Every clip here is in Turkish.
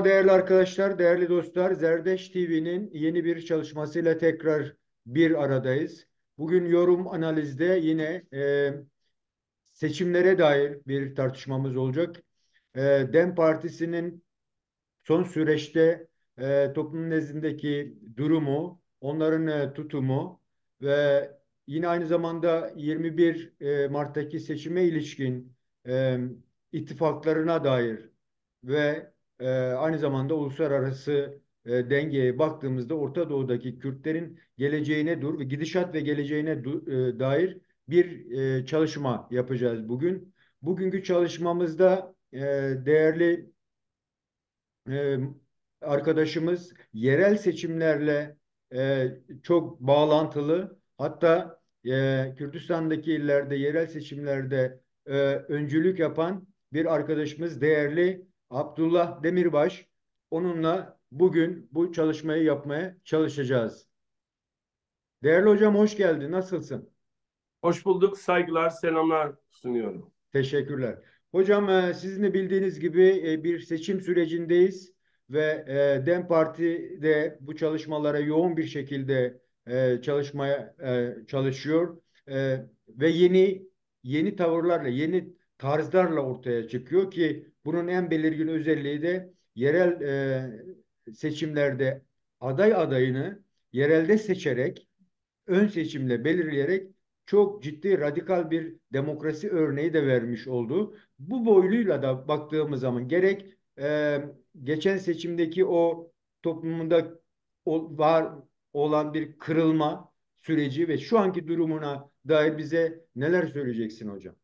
Merhaba değerli arkadaşlar, değerli dostlar. Zerdeş TV'nin yeni bir çalışmasıyla tekrar bir aradayız. Bugün yorum analizde yine seçimlere dair bir tartışmamız olacak. DEM Partisi'nin son süreçte toplum nezdindeki durumu, onların tutumu ve yine aynı zamanda 21 Mart'taki seçime ilişkin e, ittifaklarına dair ve aynı zamanda uluslararası dengeye baktığımızda Orta Doğu'daki Kürtlerin geleceğine ve gidişat ve geleceğine dair bir çalışma yapacağız bugün. Bugünkü çalışmamızda değerli e, arkadaşımız yerel seçimlerle çok bağlantılı. Hatta Kürdistan'daki illerde yerel seçimlerde öncülük yapan bir arkadaşımız değerli Abdullah Demirbaş. Onunla bugün bu çalışmayı yapmaya çalışacağız. Değerli hocam hoş geldin. Nasılsın? Hoş bulduk. Saygılar, selamlar sunuyorum. Teşekkürler. Hocam sizin de bildiğiniz gibi bir seçim sürecindeyiz ve DEM Parti de bu çalışmalara yoğun bir şekilde çalışmaya çalışıyor. Ve yeni tavırlarla, yeni tarzlarla ortaya çıkıyor ki bunun en belirgin özelliği de yerel seçimlerde aday adayını yerelde seçerek ön seçimle belirleyerek çok ciddi radikal bir demokrasi örneği de vermiş oldu. Bu boyluyla da baktığımız zaman gerek geçen seçimdeki o toplumunda var olan bir kırılma süreci ve şu anki durumuna dair bize neler söyleyeceksin hocam?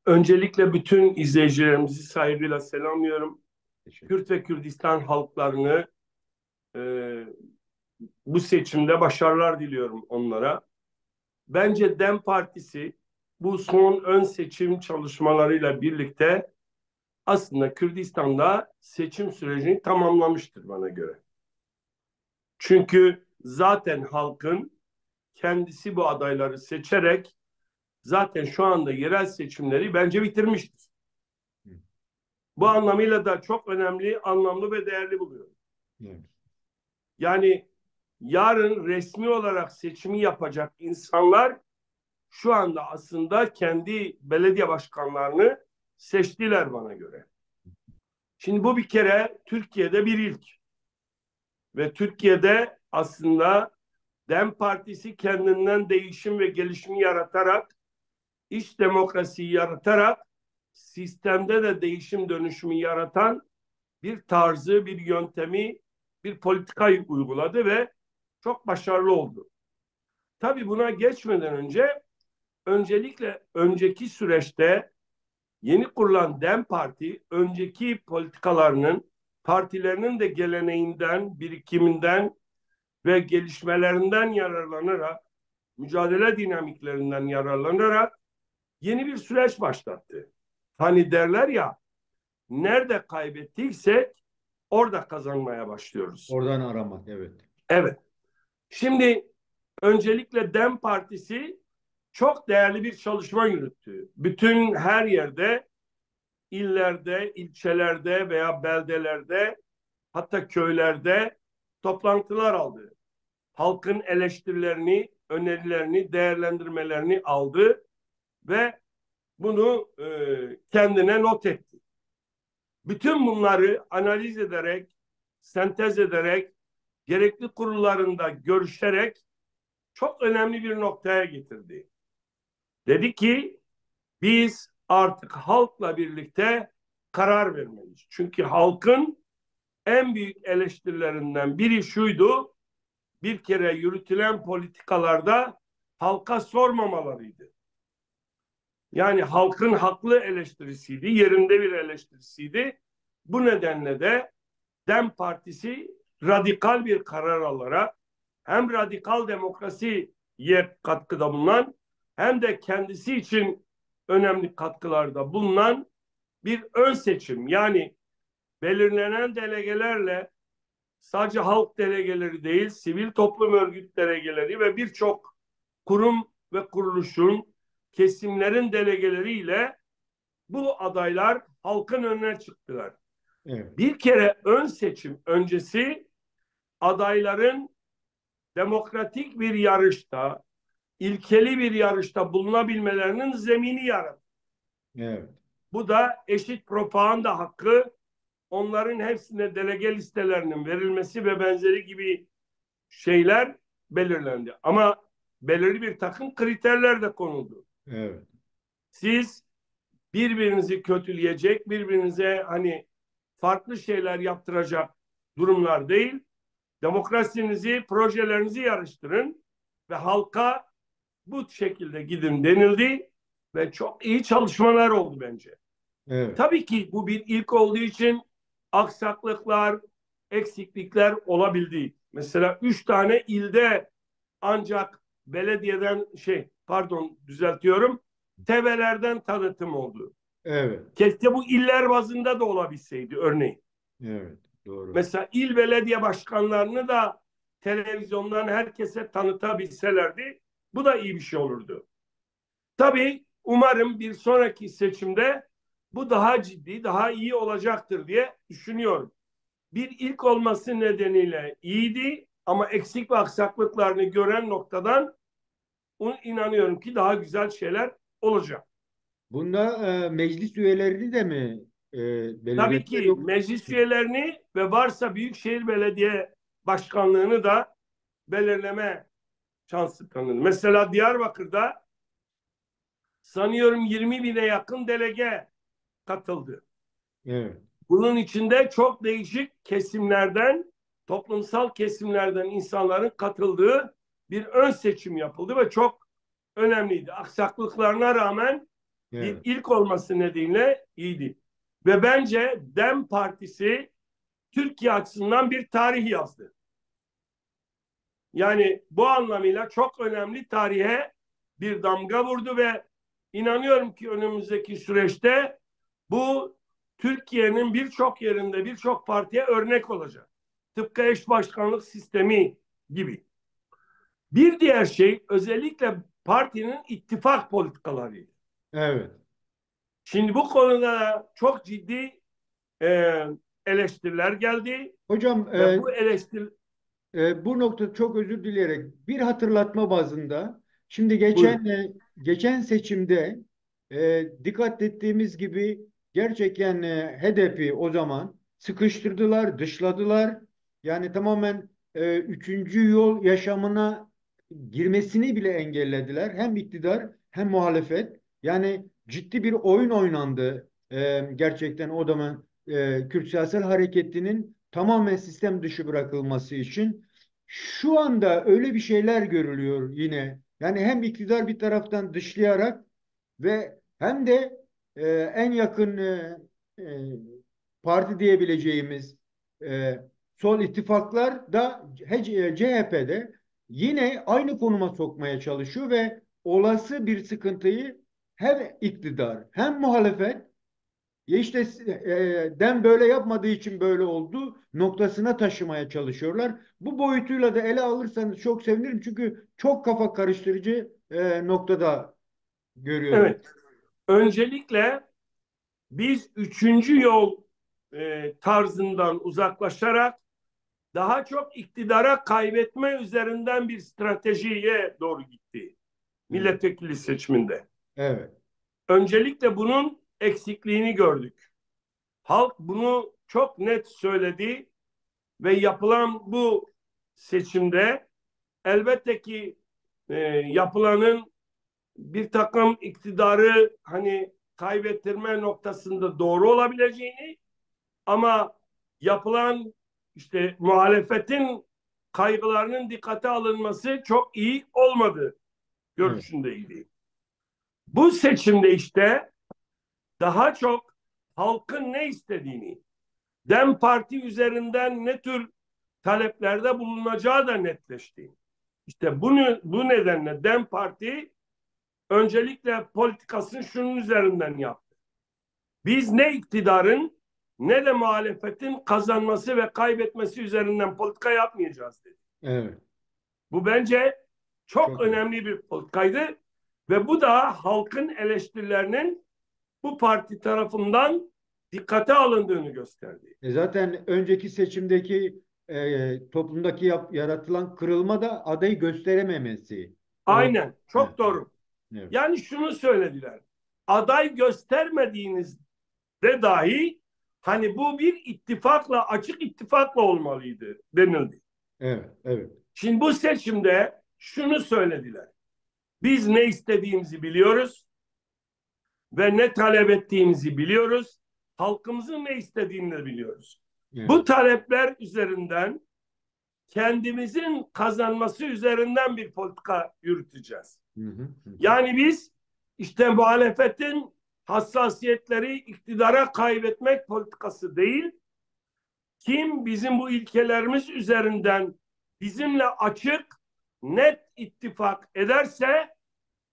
Öncelikle bütün izleyicilerimizi saygıyla selamlıyorum. Teşekkür. Kürt ve Kürdistan halklarını e, bu seçimde başarılar diliyorum onlara. Bence DEM Partisi bu son ön seçim çalışmalarıyla birlikte aslında Kürdistan'da seçim sürecini tamamlamıştır bana göre. Çünkü zaten halkın kendisi bu adayları seçerek zaten şu anda yerel seçimleri bence bitirmiştir. Bu anlamıyla da çok önemli, anlamlı ve değerli buluyorum. Evet. Yani yarın resmi olarak seçimi yapacak insanlar şu anda aslında kendi belediye başkanlarını seçtiler bana göre. Şimdi bu bir kere Türkiye'de bir ilk ve Türkiye'de aslında DEM Partisi kendinden değişim ve gelişimi yaratarak, iç demokrasiyi yaratarak, sistemde de değişim dönüşümü yaratan bir tarzı, bir yöntemi, bir politikayı uyguladı ve çok başarılı oldu. Tabii buna geçmeden önce öncelikle önceki süreçte yeni kurulan DEM Parti önceki politikalarının, partilerinin de geleneğinden, birikiminden ve gelişmelerinden yararlanarak, mücadele dinamiklerinden yararlanarak yeni bir süreç başlattı. Hani derler ya, nerede kaybettiysek orada kazanmaya başlıyoruz. Oradan aramak, evet. Evet. Şimdi öncelikle DEM Partisi çok değerli bir çalışma yürüttü. Bütün her yerde, illerde, ilçelerde veya beldelerde, hatta köylerde toplantılar aldı. Halkın eleştirilerini, önerilerini, değerlendirmelerini aldı ve bunu kendine not etti. Bütün bunları analiz ederek, sentez ederek, gerekli kurullarında görüşerek çok önemli bir noktaya getirdi. Dedi ki biz artık halkla birlikte karar vermeliyiz. Çünkü halkın en büyük eleştirilerinden biri şuydu: bir kere yürütülen politikalarda halka sormamalarıydı. Yani halkın haklı eleştirisiydi, yerinde bir eleştirisiydi. Bu nedenle de DEM Partisi radikal bir karar alarak hem radikal demokrasiye katkıda bulunan hem de kendisi için önemli katkılarda bulunan bir ön seçim, yani belirlenen delegelerle sadece halk delegeleri değil, sivil toplum örgüt delegeleri ve birçok kurum ve kuruluşun, kesimlerin delegeleriyle bu adaylar halkın önüne çıktılar. Evet. Bir kere ön seçim öncesi adayların demokratik bir yarışta, ilkeli bir yarışta bulunabilmelerinin zemini yaratır. Evet. Bu da eşit propaganda hakkı, onların hepsine delege listelerinin verilmesi ve benzeri gibi şeyler belirlendi. Ama belirli bir takım kriterler de konuldu. Evet. Siz birbirinizi kötüleyecek, birbirinize hani farklı şeyler yaptıracak durumlar değil. Demokrasinizi, projelerinizi yarıştırın ve halka bu şekilde gidin denildi ve çok iyi çalışmalar oldu bence. Evet. Tabii ki bu bir ilk olduğu için aksaklıklar, eksiklikler olabildi. Mesela 3 tane ilde ancak belediyeden pardon düzeltiyorum, TV'lerden tanıtım oldu. Evet. Keşke bu iller bazında da olabilseydi örneğin. Evet. Doğru. Mesela il belediye başkanlarını da televizyondan herkese tanıtabilselerdi bu da iyi bir şey olurdu. Tabii umarım bir sonraki seçimde bu daha ciddi, daha iyi olacaktır diye düşünüyorum. Bir ilk olması nedeniyle iyiydi ama eksik ve aksaklıklarını gören noktadan inanıyorum ki daha güzel şeyler olacak. Bunda meclis üyelerini de mi Tabii belirlediler ki yok? meclis üyelerini ve varsa Büyükşehir Belediye Başkanlığını da belirleme şansı tanınır. Mesela Diyarbakır'da sanıyorum 20 bine yakın delege katıldı. Evet. Bunun içinde çok değişik kesimlerden, toplumsal kesimlerden insanların katıldığı bir ön seçim yapıldı ve çok önemliydi. Aksaklıklarına rağmen bir Evet. ilk olması nedeniyle iyiydi. Ve bence DEM Partisi Türkiye açısından bir tarih yazdı. Yani bu anlamıyla çok önemli tarihe bir damga vurdu ve inanıyorum ki önümüzdeki süreçte bu Türkiye'nin birçok yerinde birçok partiye örnek olacak. Tıpkı eş başkanlık sistemi gibi. Bir diğer şey özellikle partinin ittifak politikaları. Evet. Şimdi bu konuda çok ciddi e, eleştiriler geldi Hocam ve bu eleştiri bu noktada çok özür dileyerek bir hatırlatma bazında şimdi buyurun. geçen seçimde dikkat ettiğimiz gibi gerçekten HDP'yi o zaman sıkıştırdılar, dışladılar. Yani tamamen üçüncü yol yaşamına girmesini bile engellediler. Hem iktidar hem muhalefet. Yani ciddi bir oyun oynandı. Gerçekten o zaman Kürt siyasal hareketinin tamamen sistem dışı bırakılması için. Şu anda öyle bir şeyler görülüyor yine. Yani hem iktidar bir taraftan dışlayarak ve hem de en yakın e, parti diyebileceğimiz e, sol ittifaklar da CHP'de yine aynı konuma sokmaya çalışıyor ve olası bir sıkıntıyı hem iktidar hem muhalefet ya işte dem böyle yapmadığı için böyle oldu noktasına taşımaya çalışıyorlar. Bu boyutuyla da ele alırsanız çok sevinirim. Çünkü çok kafa karıştırıcı noktada görüyorum. Evet. Öncelikle biz üçüncü yol tarzından uzaklaşarak daha çok iktidara kaybetme üzerinden bir stratejiye doğru gitti Evet. milletvekili seçiminde. Evet. Öncelikle bunun eksikliğini gördük. Halk bunu çok net söyledi ve yapılan bu seçimde elbette ki yapılanın bir takım iktidarı hani kaybettirme noktasında doğru olabileceğini ama yapılan işte muhalefetin kaygılarının dikkate alınması çok iyi olmadı Evet. görüşündeydi. Bu seçimde işte daha çok halkın ne istediğini, DEM Parti üzerinden ne tür taleplerde bulunacağı da netleşti. İşte bu nedenle DEM Parti öncelikle politikasını şunun üzerinden yaptı. Biz ne iktidarın ne de muhalefetin kazanması ve kaybetmesi üzerinden politika yapmayacağız dedi. Evet. Bu bence çok Çok iyi. önemli bir politikaydı ve bu da halkın eleştirilerinin bu parti tarafından dikkate alındığını gösterdi. Zaten önceki seçimdeki toplumdaki yaratılan kırılma da adayı gösterememesi. O, Aynen, evet, çok doğru. evet, Yani şunu söylediler. Aday göstermediğinizde dahi hani bu bir ittifakla, açık ittifakla olmalıydı denildi. evet, evet, Şimdi bu seçimde şunu söylediler. Biz ne istediğimizi biliyoruz ve ne talep ettiğimizi biliyoruz. Halkımızın ne istediğini de biliyoruz. Bu evet. talepler üzerinden kendimizin kazanması üzerinden bir politika yürüteceğiz. Hı hı, hı hı. Yani biz işte muhalefetin hassasiyetleri iktidara kaybetmek politikası değil, kim bizim bu ilkelerimiz üzerinden bizimle açık, net ittifak ederse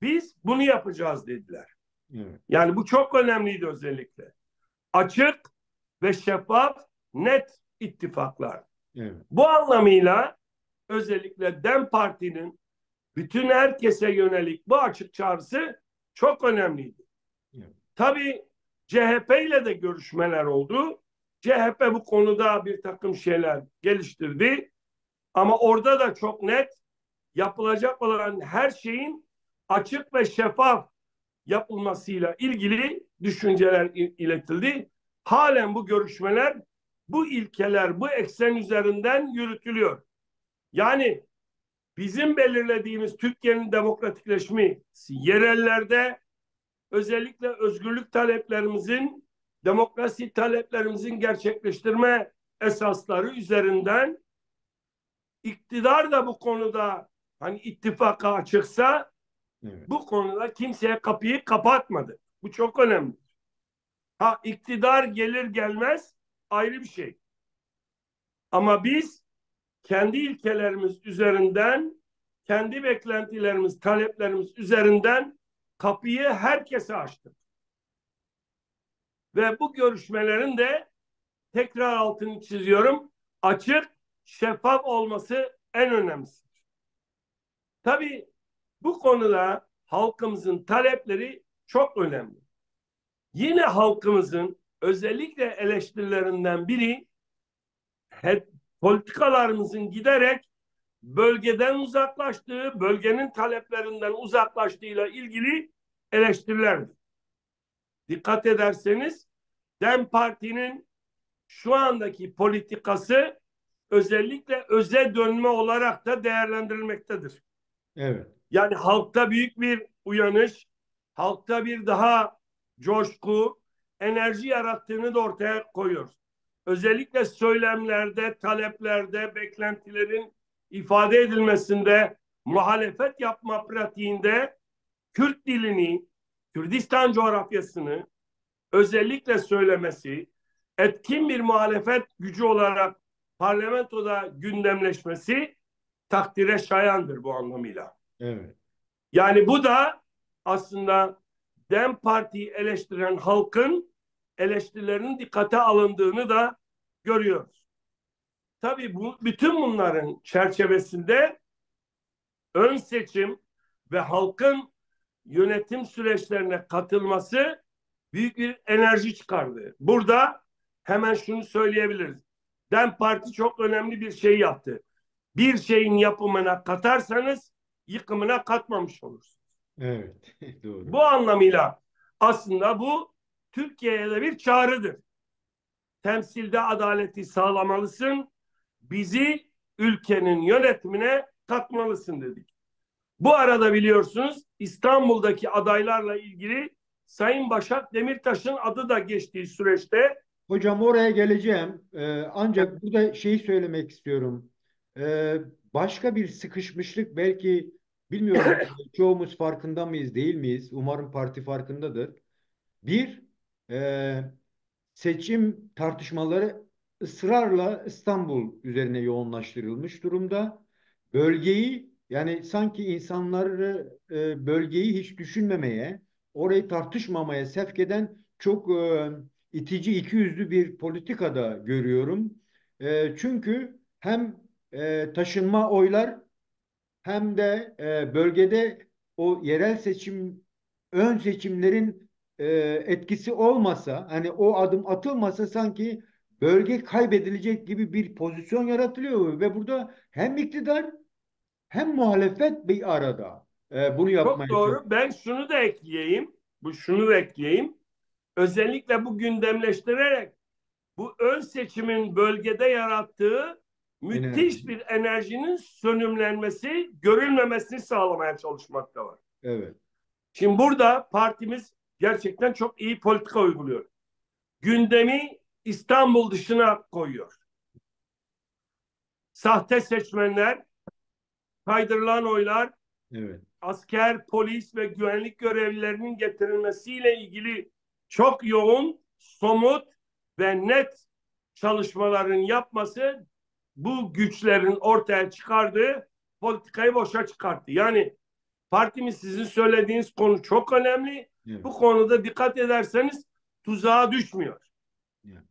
biz bunu yapacağız dediler. Evet, Yani bu çok önemliydi özellikle. Açık ve şeffaf, net ittifaklar. evet, Bu anlamıyla özellikle DEM Parti'nin bütün herkese yönelik bu açık çağrısı çok önemliydi. evet, Tabii CHP ile de görüşmeler oldu. CHP bu konuda bir takım şeyler geliştirdi. Ama orada da çok net yapılacak olan her şeyin açık ve şeffaf yapılmasıyla ilgili düşünceler iletildi. Halen bu görüşmeler, bu ilkeler, bu eksen üzerinden yürütülüyor. Yani bizim belirlediğimiz Türkiye'nin demokratikleşmesi yerellerde özellikle özgürlük taleplerimizin, demokrasi taleplerimizin gerçekleştirme esasları üzerinden iktidar da bu konuda hani ittifaka açıksa evet, bu konuda kimseye kapıyı kapatmadı. Bu çok önemli. Ha iktidar gelir gelmez ayrı bir şey. Ama biz kendi ilkelerimiz üzerinden, kendi beklentilerimiz, taleplerimiz üzerinden kapıyı herkese açtık. Ve bu görüşmelerin de tekrar altını çiziyorum, açık, şeffaf olması en önemlisi. Tabii bu konuda halkımızın talepleri çok önemli. Yine halkımızın özellikle eleştirilerinden biri politikalarımızın giderek bölgeden uzaklaştığı, bölgenin taleplerinden uzaklaştığıyla ilgili eleştirilerdir. Dikkat ederseniz DEM Parti'nin şu andaki politikası özellikle öze dönme olarak da değerlendirilmektedir. evet, Yani halkta büyük bir uyanış, halkta bir daha coşku, enerji yarattığını da ortaya koyuyoruz. Özellikle söylemlerde, taleplerde, beklentilerin ifade edilmesinde, muhalefet yapma pratiğinde Kürt dilini, Kürdistan coğrafyasını özellikle söylemesi, etkin bir muhalefet gücü olarak parlamentoda gündemleşmesi takdire şayandır bu anlamıyla. evet, Yani bu da aslında DEM Parti'yi eleştiren halkın eleştirilerinin dikkate alındığını da görüyoruz. Tabii bu bütün bunların çerçevesinde ön seçim ve halkın yönetim süreçlerine katılması büyük bir enerji çıkardı. Burada hemen şunu söyleyebiliriz. DEM Parti çok önemli bir şey yaptı. Bir şeyin yapımına katarsanız yıkımına katmamış olursunuz. evet, doğru. Bu anlamıyla aslında bu Türkiye'ye de bir çağrıdır. Temsilde adaleti sağlamalısın, bizi ülkenin yönetimine katmalısın dedik. Bu arada biliyorsunuz İstanbul'daki adaylarla ilgili Sayın Başak Demirtaş'ın adı da geçtiği süreçte Hocam oraya geleceğim. Ancak burada şeyi söylemek istiyorum. Başka bir sıkışmışlık belki bilmiyorum çoğumuz farkında mıyız değil miyiz? Umarım parti farkındadır. Bir, e, seçim tartışmaları ısrarla İstanbul üzerine yoğunlaştırılmış durumda. Bölgeyi yani sanki insanları bölgeyi hiç düşünmemeye, orayı tartışmamaya sevk eden çok itici, ikiyüzlü bir politikada görüyorum. Çünkü hem taşınma oylar hem de bölgede o yerel seçim, ön seçimlerin etkisi olmasa, hani o adım atılmasa sanki bölge kaybedilecek gibi bir pozisyon yaratılıyor ve burada hem iktidar hem muhalefet bir arada bunu Çok yapmaya çalışıyor. doğru. Ben şunu da ekleyeyim. Şunu da ekleyeyim. Özellikle bu gündemleştirerek bu ön seçimin bölgede yarattığı müthiş Enerji. bir enerjinin sönümlenmesi, görülmemesini sağlamaya çalışmakta var. Evet. Şimdi burada partimiz gerçekten çok iyi politika uyguluyor. Gündemi İstanbul dışına koyuyor. Sahte seçmenler, kaydırılan oylar, Evet. asker, polis ve güvenlik görevlilerinin getirilmesiyle ilgili çok yoğun, somut ve net çalışmaların yapması bu güçlerin ortaya çıkardığı politikayı boşa çıkarttı. Yani partimiz sizin söylediğiniz konu çok önemli. Evet. Bu konuda dikkat ederseniz tuzağa düşmüyor. Evet.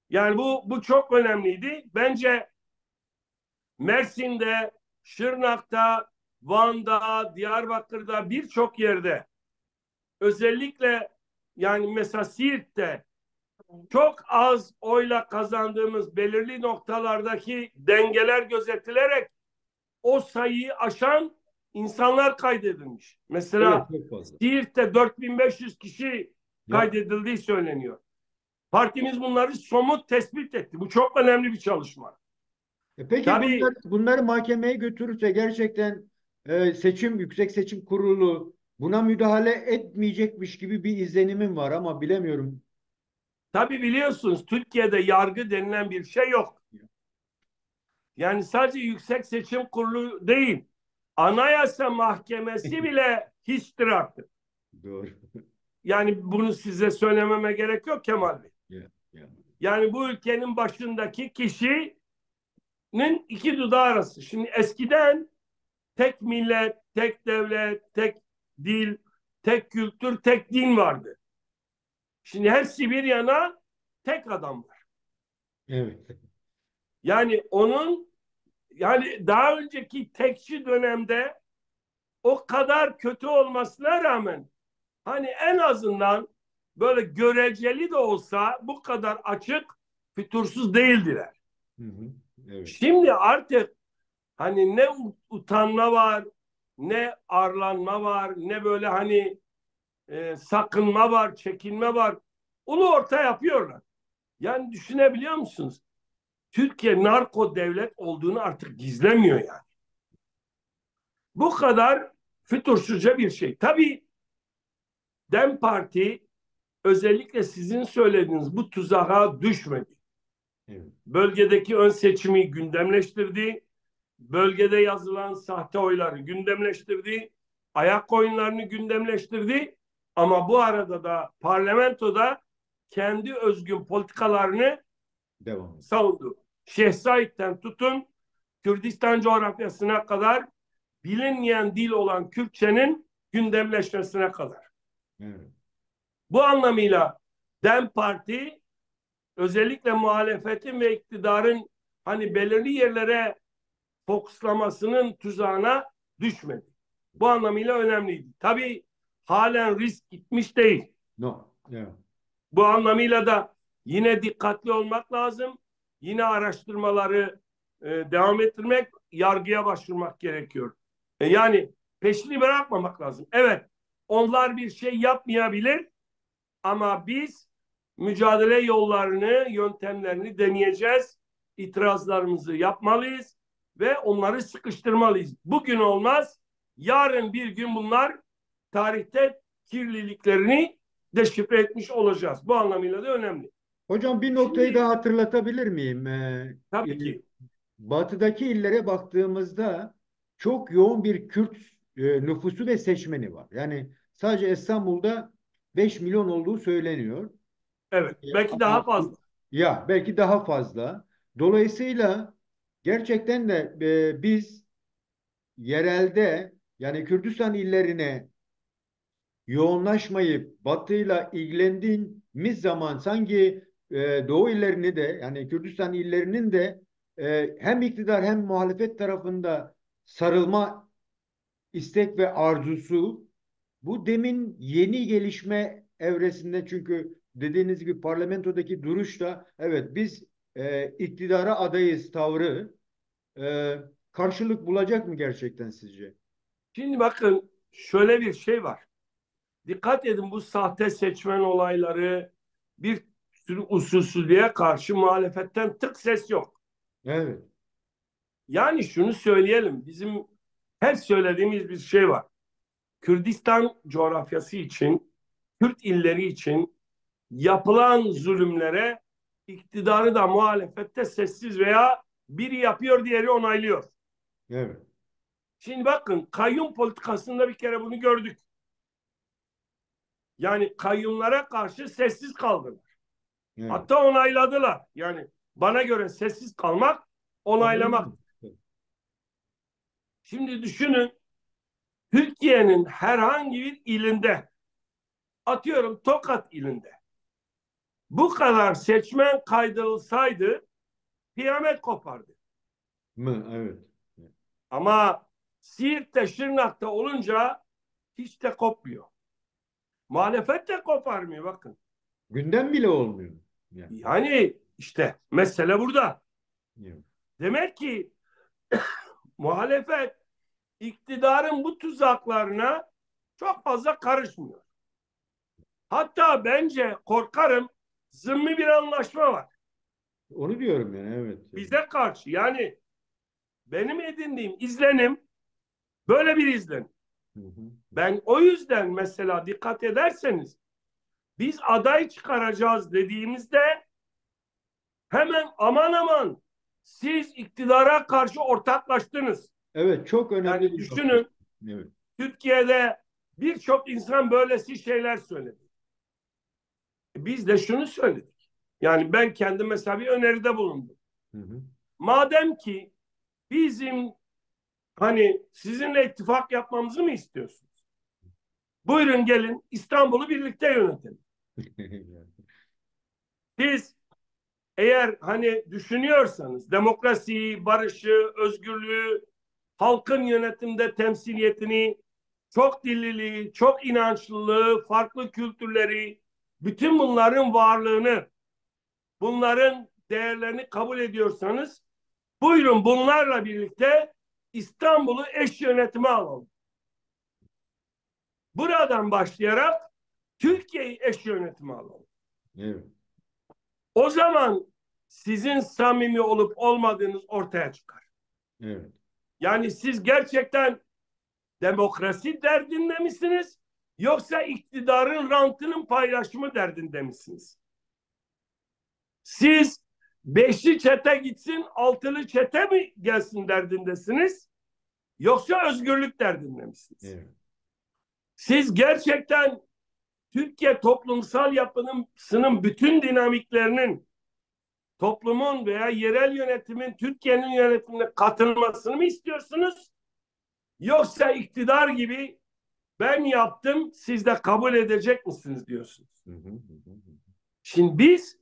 Yani bu çok önemliydi. Bence Mersin'de, Şırnak'ta, Van'da, Diyarbakır'da birçok yerde özellikle yani mesela Siirt'te çok az oyla kazandığımız belirli noktalardaki dengeler gözetilerek o sayıyı aşan insanlar kaydedilmiş. Evet, Mesela çok fazla. Siirt'te 4500 kişi Yap. kaydedildiği söyleniyor. Partimiz bunları somut tespit etti. Bu çok önemli bir çalışma. Peki Tabii bunları mahkemeye götürürse gerçekten Yüksek Seçim Kurulu buna müdahale etmeyecekmiş gibi bir izlenimim var ama bilemiyorum. tabii biliyorsunuz Türkiye'de yargı denilen bir şey yok. Yani sadece Yüksek Seçim Kurulu değil, Anayasa Mahkemesi bile hiçtir artık. Doğru. Yani bunu size söylememe gerek yok Kemal Bey. Ya, ya. Yani bu ülkenin başındaki kişinin iki dudağı arası. Şimdi eskiden tek millet, tek devlet, tek dil, tek kültür, tek din vardı. Şimdi hepsi bir yana tek adam var. Evet. Yani onun yani daha önceki tekçi dönemde o kadar kötü olmasına rağmen hani en azından böyle göreceli de olsa bu kadar açık, fütursuz değildiler. Hı hı. Evet. Şimdi artık hani ne utanma var, ne arlanma var, ne böyle hani sakınma var, çekinme var. Onu orta yapıyorlar. Yani düşünebiliyor musunuz? Türkiye narko devlet olduğunu artık gizlemiyor yani. Bu kadar fütursuzca bir şey. Tabii DEM Parti özellikle sizin söylediğiniz bu tuzağa düşmedi. Evet. Bölgedeki ön seçimi gündemleştirdi. Bölgede yazılan sahte oyları gündemleştirdi. Ayak oyunlarını gündemleştirdi. Ama bu arada da parlamentoda kendi özgün politikalarını Devam et. savundu. Şeyh Said'den tutun Kürdistan coğrafyasına kadar bilinmeyen dil olan Kürtçenin gündemleşmesine kadar. Evet. Bu anlamıyla DEM Parti özellikle muhalefetin ve iktidarın hani belirli yerlere fokuslamasının tuzağına düşmedi. Bu anlamıyla önemliydi. Tabii halen risk gitmiş değil. No. Evet. Bu anlamıyla da yine dikkatli olmak lazım. Yine araştırmaları devam ettirmek, yargıya başvurmak gerekiyor. Yani peşini bırakmamak lazım. Evet, onlar bir şey yapmayabilir ama biz mücadele yollarını, yöntemlerini deneyeceğiz. İtirazlarımızı yapmalıyız ve onları sıkıştırmalıyız. Bugün olmaz, yarın bir gün bunlar tarihte kirliliklerini deşifre etmiş olacağız. Bu anlamıyla da önemli. Hocam bir noktayı Şimdi daha hatırlatabilir miyim? tabii ki Batıdaki illere baktığımızda çok yoğun bir Kürt nüfusu ve seçmeni var. Yani sadece İstanbul'da 5 milyon olduğu söyleniyor. evet belki daha Ama fazla. ya belki daha fazla. Dolayısıyla gerçekten de biz yerelde yani Kürdistan illerine yoğunlaşmayıp Batı'yla ilgilendiğimiz zaman sanki Doğu illerini de yani Kürdistan illerinin de hem iktidar hem muhalefet tarafında sarılma istek ve arzusu bu demin yeni gelişme evresinde, çünkü dediğiniz gibi parlamentodaki duruş da evet biz iktidara adayız tavrı e, karşılık bulacak mı gerçekten sizce? Şimdi bakın şöyle bir şey var. Dikkat edin, bu sahte seçmen olayları, bir sürü usulsüzlüğe karşı muhalefetten tık ses yok. Evet, Yani şunu söyleyelim, bizim hep söylediğimiz bir şey var. Kürdistan coğrafyası için, Kürt illeri için yapılan zulümlere iktidarı da muhalefette sessiz veya biri yapıyor diğeri onaylıyor. evet, Şimdi bakın, kayyum politikasında bir kere bunu gördük. Yani kayyumlara karşı sessiz kaldılar. evet. Hatta onayladılar. Yani bana göre sessiz kalmak onaylamak. Anladım. Şimdi düşünün, Türkiye'nin herhangi bir ilinde, atıyorum Tokat ilinde, bu kadar seçmen kaydırılsaydı kıyamet kopardı. Mı? Evet. Ama Siirt'te, Şırnak'ta olunca hiç de kopmuyor. Muhalefet de koparmıyor bakın. Gündem bile olmuyor. Yani, Yani işte mesele burada. evet. Demek ki muhalefet iktidarın bu tuzaklarına çok fazla karışmıyor. Hatta bence korkarım zımmi bir anlaşma var Onu diyorum yani, evet. Evet. bize karşı. Yani benim edindiğim izlenim böyle bir izlenim. Hı hı. Ben o yüzden mesela dikkat ederseniz biz aday çıkaracağız dediğimizde hemen aman aman siz iktidara karşı ortaklaştınız. Evet, çok önemli Yani bir nokta. düşünün, Evet. Türkiye'de birçok insan böylesi şeyler söyledi. Biz de şunu söyledik. Yani ben kendim mesela bir öneride bulundum. Hı hı. Madem ki bizim hani sizinle ittifak yapmamızı mı istiyorsunuz? Buyurun gelin İstanbul'u birlikte yönetelim. Siz eğer hani düşünüyorsanız demokrasiyi, barışı, özgürlüğü, halkın yönetimde temsiliyetini, çok dilliliği, çok inançlılığı, farklı kültürleri, bütün bunların varlığını, bunların değerlerini kabul ediyorsanız buyurun bunlarla birlikte İstanbul'u eş yönetime alalım. Buradan başlayarak Türkiye'yi eş yönetime alalım. Evet. O zaman sizin samimi olup olmadığınız ortaya çıkar. Evet. Yani siz gerçekten demokrasi derdinde misiniz? Yoksa iktidarın rantının paylaşımı derdinde misiniz? Siz beşli çete gitsin, altılı çete mi gelsin derdindesiniz? Yoksa özgürlük derdinde misiniz? Evet. Siz gerçekten Türkiye toplumsal yapısının bütün dinamiklerinin toplumun veya yerel yönetimin Türkiye'nin yönetimine katılmasını mı istiyorsunuz? Yoksa iktidar gibi ben yaptım siz de kabul edecek misiniz diyorsunuz. Hı hı. Hı hı. Şimdi biz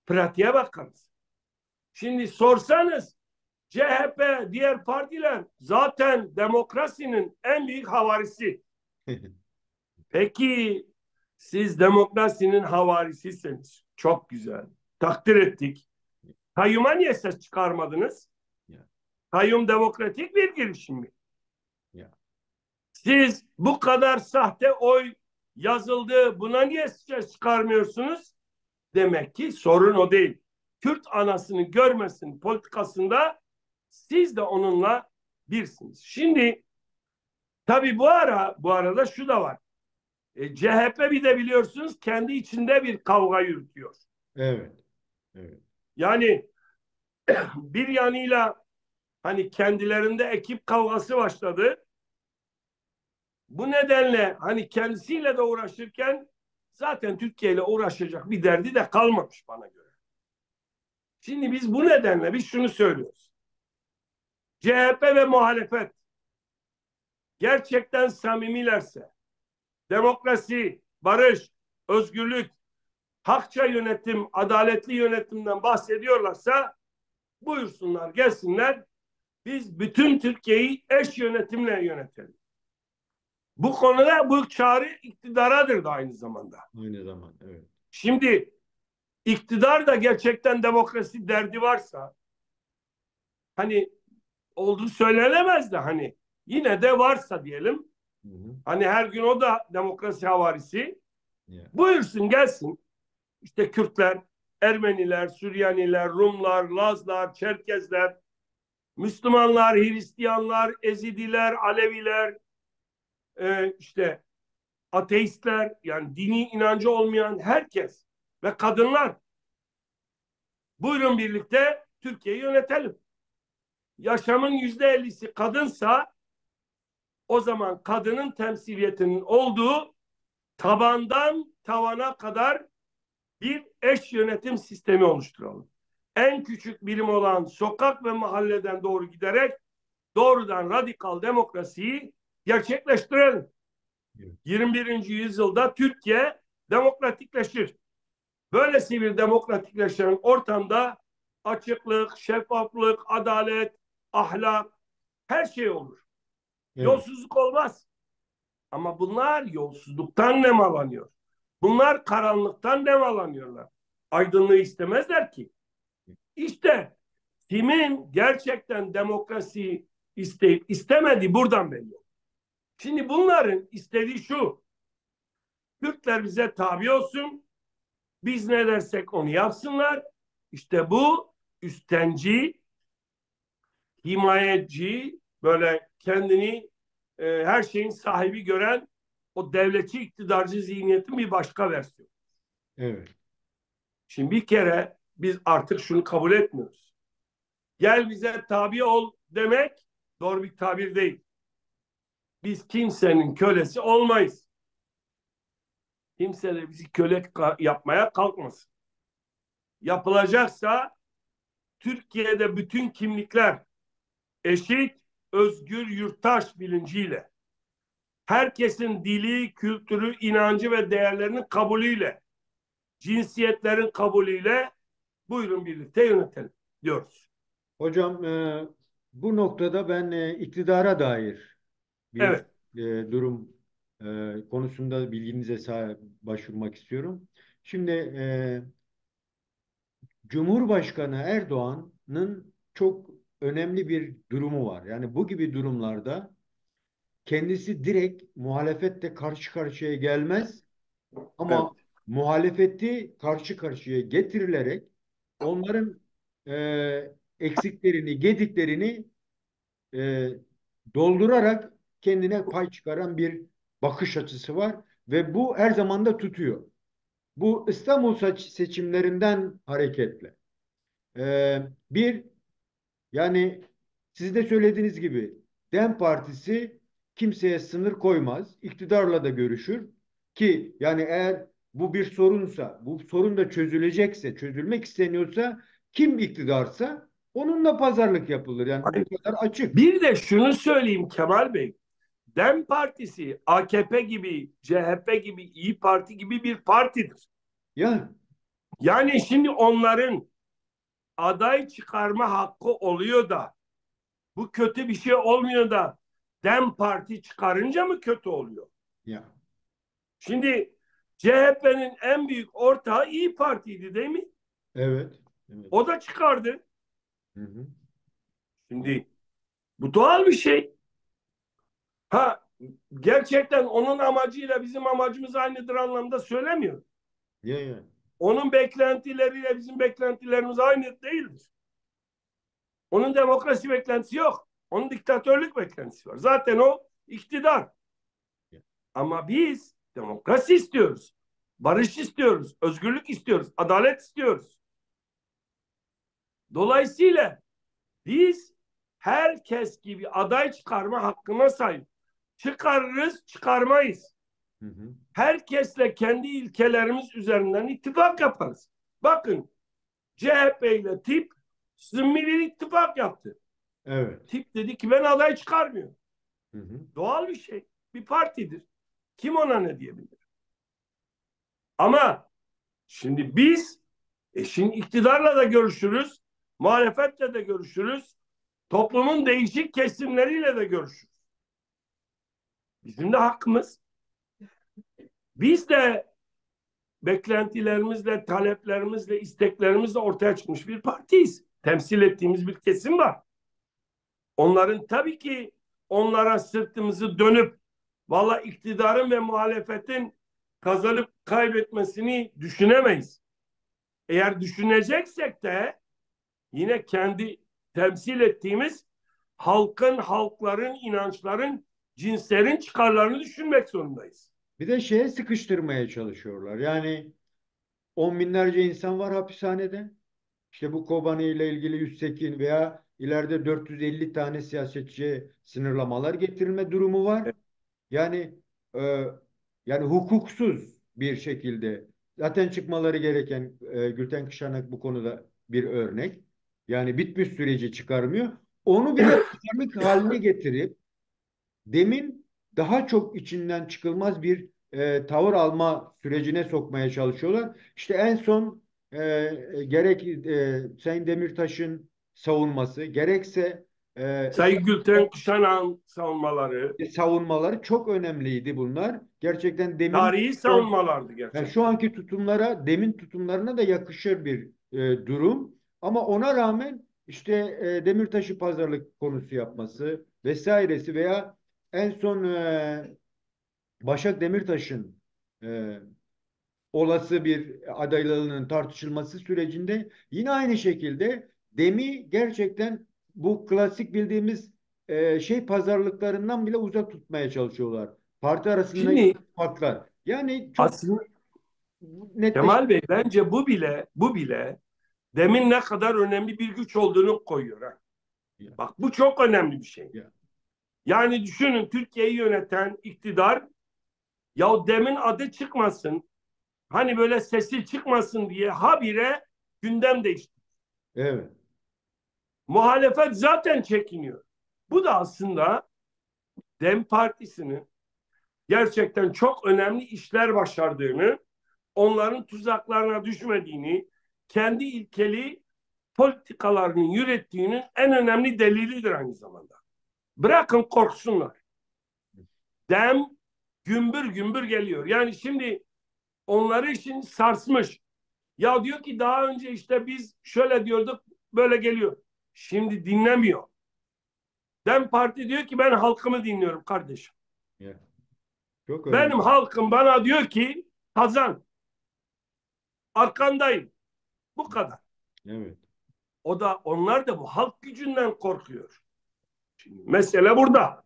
pratiğe bakarız. Şimdi sorsanız CHP, diğer partiler zaten demokrasinin en büyük havarisi. Peki siz demokrasinin havarisisiniz. Çok güzel. Takdir ettik. Kayyum'a niye ses çıkarmadınız? Ya, Kayyum demokratik bir girişim mi? ya. Siz bu kadar sahte oy yazıldı, buna niye ses çıkarmıyorsunuz? Demek ki sorun o değil. Kürt anasını görmesin politikasında siz de onunla birsiniz. Şimdi tabii bu arada şu da var. CHP bir de biliyorsunuz kendi içinde bir kavga yürütüyor. Evet. Evet. Yani bir yanıyla hani kendilerinde ekip kavgası başladı. Bu nedenle hani kendisiyle de uğraşırken zaten Türkiye ile uğraşacak bir derdi de kalmamış bana göre. Şimdi biz bu nedenle biz şunu söylüyoruz. CHP ve muhalefet gerçekten samimilerse demokrasi, barış, özgürlük, hakça yönetim, adaletli yönetimden bahsediyorlarsa buyursunlar, gelsinler. Biz bütün Türkiye'yi eş yönetimle yönetelim. Bu konuda bu çağrı iktidaradır da aynı zamanda. Aynı zamanda evet. Şimdi iktidar da gerçekten demokrasi derdi varsa, hani olduğu söylenemez de hani yine de varsa diyelim, Hı hı. hani her gün o da demokrasi havarisi, Ya, buyursun gelsin. İşte Kürtler, Ermeniler, Süryaniler, Rumlar, Lazlar, Çerkezler, Müslümanlar, Hristiyanlar, Ezidiler, Aleviler, işte ateistler, yani dini inancı olmayan herkes ve kadınlar, buyurun birlikte Türkiye'yi yönetelim. Yaşamın %50'si kadınsa, o zaman kadının temsiliyetinin olduğu tabandan tavana kadar bir eş yönetim sistemi oluşturalım. En küçük birim olan sokak ve mahalleden doğru giderek doğrudan radikal demokrasiyi gerçekleştirelim. evet. 21. yüzyılda Türkiye demokratikleşir. Böylesi bir demokratikleşen ortamda açıklık, şeffaflık, adalet, ahlak, her şey olur. Evet. Yolsuzluk olmaz. Ama bunlar yolsuzluktan nemalanıyor. Bunlar karanlıktan nemalanıyorlar. Aydınlığı istemezler ki. İşte kimin gerçekten demokrasi isteyip istemediği buradan belli. Şimdi bunların istediği şu: Türkler bize tabi olsun, biz ne dersek onu yapsınlar. İşte bu üstenci, himayetçi, böyle kendini her şeyin sahibi gören o devletçi iktidarcı zihniyetin bir başka versiyonu. Evet. Şimdi bir kere biz artık şunu kabul etmiyoruz. Gel bize tabi ol demek doğru bir tabir değil. Biz kimsenin kölesi olmayız. Kimse de bizi köle yapmaya kalkmasın. Yapılacaksa Türkiye'de bütün kimlikler eşit, özgür yurttaş bilinciyle, herkesin dili, kültürü, inancı ve değerlerinin kabulüyle, cinsiyetlerin kabulüyle buyurun birlikte yönetelim diyoruz. Hocam bu noktada ben iktidara dair bir Evet, durum konusunda bilginize başvurmak istiyorum. Şimdi Cumhurbaşkanı Erdoğan'ın çok önemli bir durumu var. Yani bu gibi durumlarda kendisi direkt muhalefetle karşı karşıya gelmez evet. ama muhalefeti karşı karşıya getirilerek onların eksiklerini, gediklerini e, doldurarak kendine pay çıkaran bir bakış açısı var ve bu her zaman da tutuyor. Bu İstanbul seçimlerinden hareketle. Bir yani siz de söylediğiniz gibi DEM Partisi kimseye sınır koymaz, iktidarla da görüşür ki yani eğer bu bir sorunsa, bu sorun da çözülecekse, çözülmek isteniyorsa kim iktidarsa onunla pazarlık yapılır. Yani bu bu kadar açık. Bir de şunu söyleyeyim Kemal Bey. DEM Partisi AKP gibi, CHP gibi, İyi Parti gibi bir partidir. Ya Yani şimdi onların aday çıkarma hakkı oluyor da bu kötü bir şey olmuyor da DEM Parti çıkarınca mı kötü oluyor? ya Şimdi CHP'nin en büyük ortağı İyi Parti'ydi değil mi? evet. Evet. O da çıkardı. Hı hı. Şimdi bu doğal bir şey. Ha, gerçekten onun amacıyla bizim amacımız aynıdır anlamda söylemiyor. Ya ya. Onun beklentileriyle bizim beklentilerimiz aynı değildir. Onun demokrasi beklentisi yok. Onun diktatörlük beklentisi var. Zaten o iktidar. Ya. Ama biz demokrasi istiyoruz. Barış istiyoruz. Özgürlük istiyoruz. Adalet istiyoruz. Dolayısıyla biz herkes gibi aday çıkarma hakkına sahip. Çıkarırız, çıkarmayız. Hı hı. Herkesle kendi ilkelerimiz üzerinden ittifak yaparız. Bakın, CHP ile tip zımmi bir ittifak yaptı. Evet. Tip dedi ki ben aday çıkarmıyorum. Hı hı. Doğal bir şey. Bir partidir. Kim ona ne diyebilir? Ama şimdi biz şimdi iktidarla da görüşürüz, muhalefetle de görüşürüz, toplumun değişik kesimleriyle de görüşürüz. Bizim de hakkımız. Biz de beklentilerimizle, taleplerimizle, isteklerimizle ortaya çıkmış bir partiyiz. Temsil ettiğimiz bir kesim var. Onların tabii ki onlara sırtımızı dönüp valla iktidarın ve muhalefetin kazanıp kaybetmesini düşünemeyiz. Eğer düşüneceksek de yine kendi temsil ettiğimiz halkın, halkların, inançların, cinslerin çıkarlarını düşünmek zorundayız. Bir de şeye sıkıştırmaya çalışıyorlar. Yani on binlerce insan var hapishanede. İşte bu Kobani ile ilgili 108 veya ileride 450 tane siyasetçiye sınırlamalar getirilme durumu var. Yani e, yani hukuksuz bir şekilde zaten çıkmaları gereken Gülten Kışanak bu konuda bir örnek. Yani bitmiş süreci çıkarmıyor. Onu bir de pazarlık haline getirip demin daha çok içinden çıkılmaz bir tavır alma sürecine sokmaya çalışıyorlar. İşte en son gerek Sayın Demirtaş'ın savunması gerekse Sayın Gülten Kuşanak'ın savunmaları savunmaları çok önemliydi bunlar. Gerçekten demin tarihi savunmalardı yani şu gerçekten. anki tutumlara, demin tutumlarına da yakışır bir durum. Ama ona rağmen işte Demirtaş'ı pazarlık konusu yapması vesairesi veya en son Başak Demirtaş'ın e, olası bir adaylığının tartışılması sürecinde yine aynı şekilde Dem'i gerçekten bu klasik bildiğimiz şey pazarlıklarından bile uzak tutmaya çalışıyorlar. Parti arasındaki Şimdi farklar. Yani çok aslında netleşti. Kemal Bey bence bu bile demin ne kadar önemli bir güç olduğunu koyuyor. Ha. Ya, Bak bu çok önemli bir şey. ya, Yani düşünün Türkiye'yi yöneten iktidar ya demin adı çıkmasın hani böyle sesi çıkmasın diye habire gündem değişti. evet, Muhalefet zaten çekiniyor. Bu da aslında Dem Partisi'nin gerçekten çok önemli işler başardığını, onların tuzaklarına düşmediğini, kendi ilkeli politikalarının yürüttüğünün en önemli delilidir aynı zamanda. Bırakın korksunlar. Dem gümbür gümbür geliyor. Yani şimdi onları için sarsmış. Ya diyor ki daha önce işte biz şöyle diyorduk böyle geliyor. Şimdi dinlemiyor. Dem Parti diyor ki ben halkımı dinliyorum kardeşim. ya. Çok önemli. Benim halkım bana diyor ki kazan arkandayım. Bu kadar. Evet, Onlar da bu halk gücünden korkuyor. Şimdi mesele burada.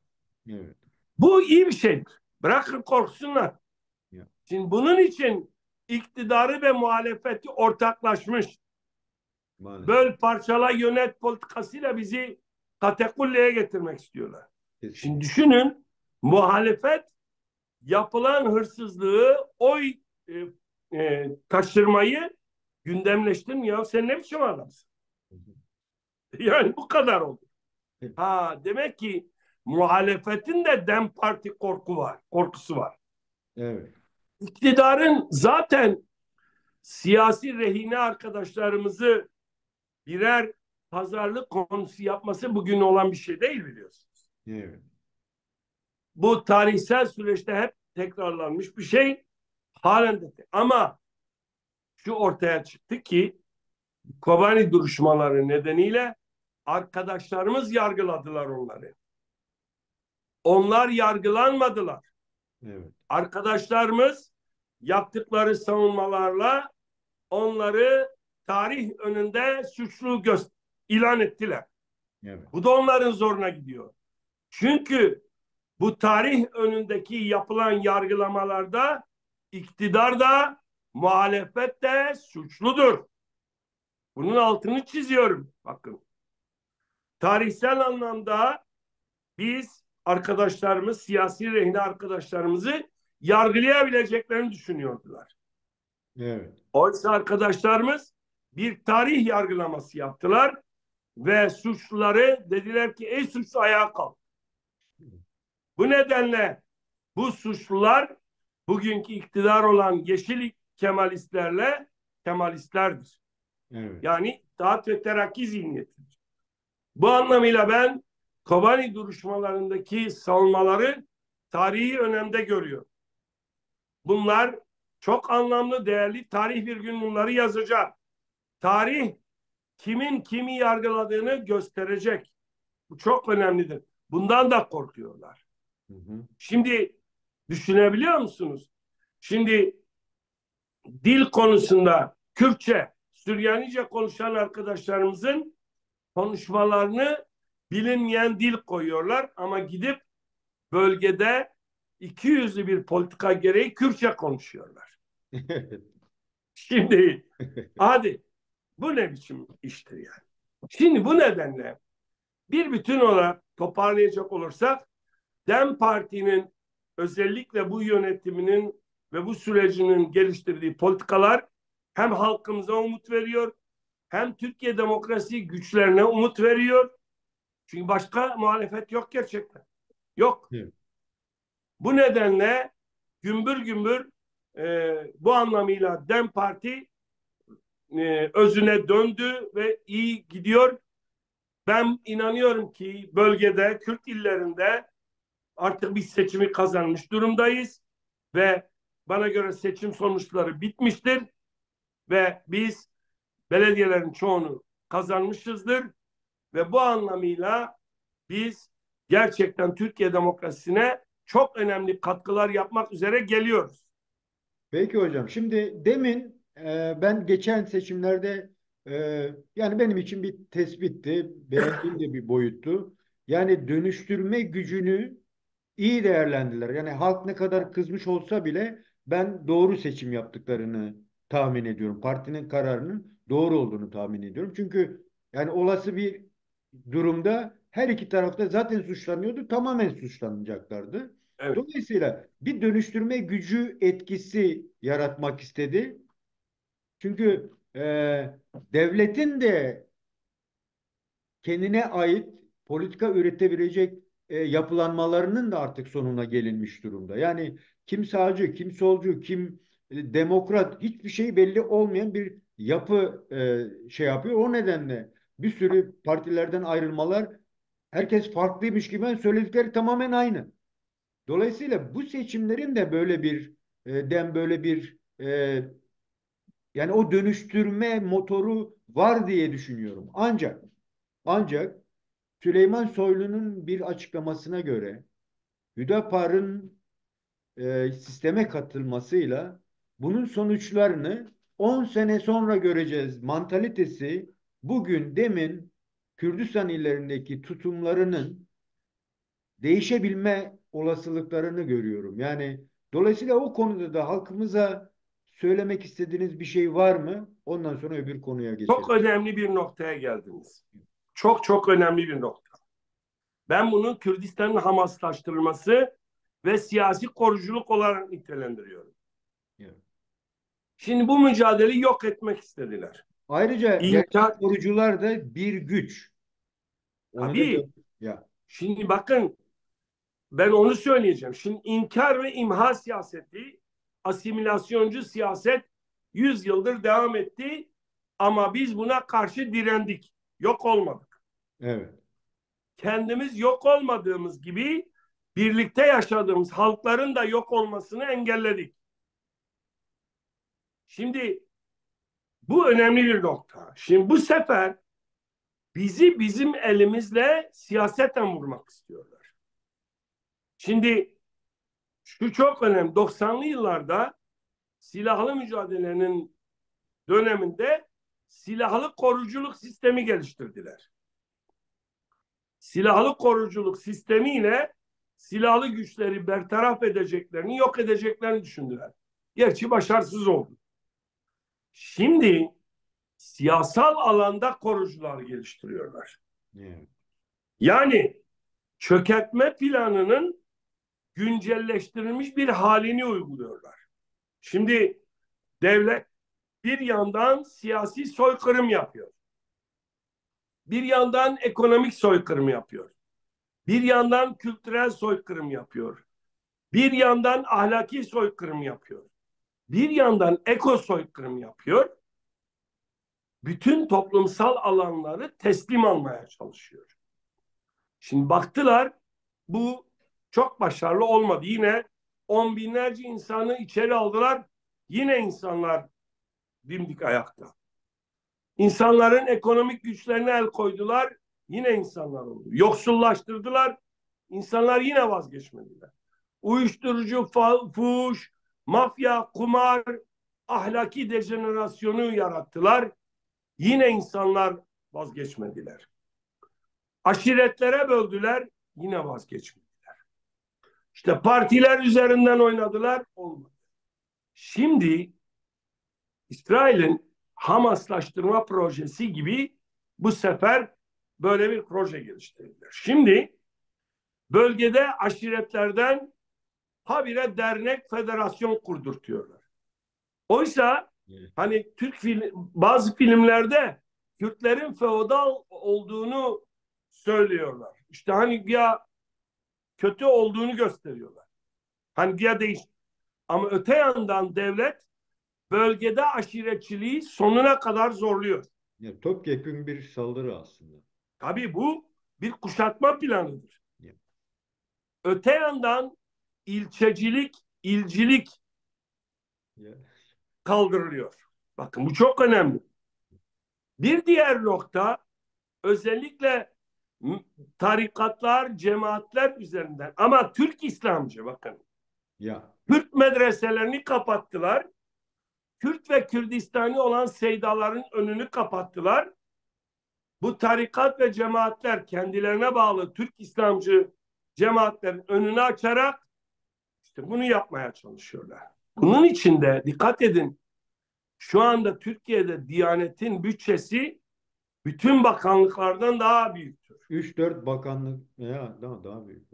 evet. Bu iyi bir şeydir. Bırakın korksunlar. Ya, Şimdi bunun için iktidarı ve muhalefeti ortaklaşmış. maalesef. Böl parçala yönet politikasıyla bizi katakulleye getirmek istiyorlar. Şimdi Kesinlikle. düşünün muhalefet yapılan hırsızlığı, oy taşırmayı gündemleştirmiyor. Sen ne biçim adamsın? Yani bu kadar oldu. Ha demek ki muhalefetin de Dem Parti korkusu var. Evet, İktidarın zaten siyasi rehine arkadaşlarımızı birer pazarlık konusu yapması bugün olan bir şey değil biliyorsunuz. evet, Bu tarihsel süreçte hep tekrarlanmış bir şey. Halen de. Ama şu ortaya çıktı ki Kobani duruşmaları nedeniyle arkadaşlarımız yargıladılar onları. Onlar yargılanmadılar. evet, Arkadaşlarımız yaptıkları savunmalarla onları tarih önünde suçlu ilan ettiler. evet, Bu da onların zoruna gidiyor. Çünkü bu tarih önündeki yapılan yargılamalarda iktidar da muhalefet de suçludur. Bunun altını çiziyorum. Bakın. Tarihsel anlamda biz arkadaşlarımız, siyasi rehine arkadaşlarımızı yargılayabileceklerini düşünüyordular. evet, Oysa arkadaşlarımız bir tarih yargılaması yaptılar ve suçluları dediler ki ey suçlu ayağa kalk. Bu nedenle bu suçlular bugünkü iktidar olan Yeşil Kemalistlerle Kemalistlerdir. evet, Yani İttihat ve Terakki zihniyetidir. Bu anlamıyla ben Kobani duruşmalarındaki savunmaları tarihi önemde görüyor. Bunlar çok anlamlı, değerli. Tarih bir gün bunları yazacak. Tarih kimin kimi yargıladığını gösterecek. Bu çok önemlidir. Bundan da korkuyorlar. Hı hı. Şimdi düşünebiliyor musunuz? Şimdi dil konusunda Kürtçe, Süryanice konuşan arkadaşlarımızın konuşmalarını bilinmeyen dil koyuyorlar ama gidip bölgede iki yüzlü bir politika gereği Kürtçe konuşuyorlar. Şimdi hadi bu ne biçim iştir yani? Şimdi bu nedenle bir bütün olarak toparlayacak olursak DEM Parti'nin özellikle bu yönetiminin ve bu sürecinin geliştirdiği politikalar hem halkımıza umut veriyor hem Türkiye demokrasi güçlerine umut veriyor. Çünkü başka muhalefet yok gerçekten. Yok. Evet. Bu nedenle gümbür gümbür bu anlamıyla DEM Parti özüne döndü ve iyi gidiyor. Ben inanıyorum ki bölgede, Kürt illerinde artık biz seçimi kazanmış durumdayız ve bana göre seçim sonuçları bitmiştir ve biz belediyelerin çoğunu kazanmışızdır ve bu anlamıyla biz gerçekten Türkiye demokrasisine çok önemli katkılar yapmak üzere geliyoruz. Peki hocam. Şimdi demin ben geçen seçimlerde e, yani benim için bir tespitti. Beğendiğim de bir boyuttu. Yani dönüştürme gücünü iyi değerlendiler. Yani halk ne kadar kızmış olsa bile ben doğru seçim yaptıklarını tahmin ediyorum. Partinin kararının doğru olduğunu tahmin ediyorum. Çünkü yani olası bir durumda her iki tarafta zaten suçlanıyordu, tamamen suçlanacaklardı. Evet. Dolayısıyla bir dönüştürme gücü etkisi yaratmak istedi. Çünkü devletin de kendine ait politika üretebilecek yapılanmalarının da artık sonuna gelinmiş durumda. Yani kim sağcı, kim solcu, kim demokrat hiçbir şey belli olmayan bir yapı şey yapıyor. O nedenle bir sürü partilerden ayrılmalar herkes farklıymış gibi söyledikleri tamamen aynı. Dolayısıyla bu seçimlerin de böyle bir böyle bir yani o dönüştürme motoru var diye düşünüyorum. Ancak Süleyman Soylu'nun bir açıklamasına göre Hüdapar'ın sisteme katılmasıyla bunun sonuçlarını 10 sene sonra göreceğiz. Mantalitesi bugün demin Kürdistan illerindeki tutumlarının değişebilme olasılıklarını görüyorum. Yani dolayısıyla o konuda da halkımıza söylemek istediğiniz bir şey var mı? Ondan sonra öbür konuya Çok geçelim. önemli bir noktaya geldiniz. Çok çok önemli bir nokta. Ben bunu Kürdistan'ın Hamaslaştırılması ve siyasi koruculuk olarak nitelendiriyorum. Evet. Şimdi bu mücadeleyi yok etmek istediler. Ayrıca İnkar, gerçek korucular da bir güç. Onu da tabii. ya. Şimdi bakın ben onu söyleyeceğim. Şimdi inkar ve imha siyaseti, asimilasyoncu siyaset 100 yıldır devam etti ama biz buna karşı direndik. Yok olmadık. Evet. Kendimiz yok olmadığımız gibi birlikte yaşadığımız halkların da yok olmasını engelledik. Şimdi bu önemli bir nokta. Şimdi bu sefer bizi bizim elimizle siyaseten vurmak istiyorlar. Şimdi şu çok önemli. 90'lı yıllarda silahlı mücadelenin döneminde silahlı koruculuk sistemi geliştirdiler. Silahlı koruculuk sistemiyle silahlı güçleri bertaraf edeceklerini, yok edeceklerini düşündüler. Gerçi başarısız oldu. Şimdi siyasal alanda korucular geliştiriyorlar. Evet. Yani çökertme planının güncelleştirilmiş bir halini uyguluyorlar. Şimdi devlet bir yandan siyasi soykırım yapıyor. Bir yandan ekonomik soykırım yapıyor. Bir yandan kültürel soykırım yapıyor. Bir yandan ahlaki soykırım yapıyor. Bir yandan eko soykırım yapıyor. Bütün toplumsal alanları teslim almaya çalışıyor. Şimdi baktılar bu Çok başarılı olmadı. Yine on binlerce insanı içeri aldılar. Yine insanlar dimdik ayakta. İnsanların ekonomik güçlerine el koydular. Yine insanlar oldu. Yoksullaştırdılar. İnsanlar yine vazgeçmediler. Uyuşturucu, fuhuş, mafya, kumar, ahlaki dejenerasyonu yarattılar. Yine insanlar vazgeçmediler. Aşiretlere böldüler. Yine vazgeçmediler. İşte partiler üzerinden oynadılar. Olmadı. Şimdi İsrail'in Hamaslaştırma projesi gibi bu sefer böyle bir proje geliştirdiler. Şimdi bölgede aşiretlerden habire dernek, federasyon kurdurtuyorlar. Oysa Evet. hani bazı filmlerde Kürtlerin feodal olduğunu söylüyorlar. İşte hani ya kötü olduğunu gösteriyorlar. Hani ya değiş. Ama öte yandan devlet bölgede aşiretçiliği sonuna kadar zorluyor. Yani topyekün bir saldırı aslında. Tabii bu bir kuşatma planıdır. Evet. Öte yandan ilçecilik, ilcilik Evet. kaldırılıyor. Bakın bu çok önemli. Bir diğer nokta özellikle tarikatlar, cemaatler üzerinden ama Türk İslamcı bakın. Ya. Kürt medreselerini kapattılar. Kürt ve Kürdistani olan seydaların önünü kapattılar. Bu tarikat ve cemaatler kendilerine bağlı Türk İslamcı cemaatlerin önünü açarak işte bunu yapmaya çalışıyorlar. Bunun için de dikkat edin, şu anda Türkiye'de Diyanet'in bütçesi bütün bakanlıklardan daha büyüktür. 3-4 bakanlık ya daha büyük.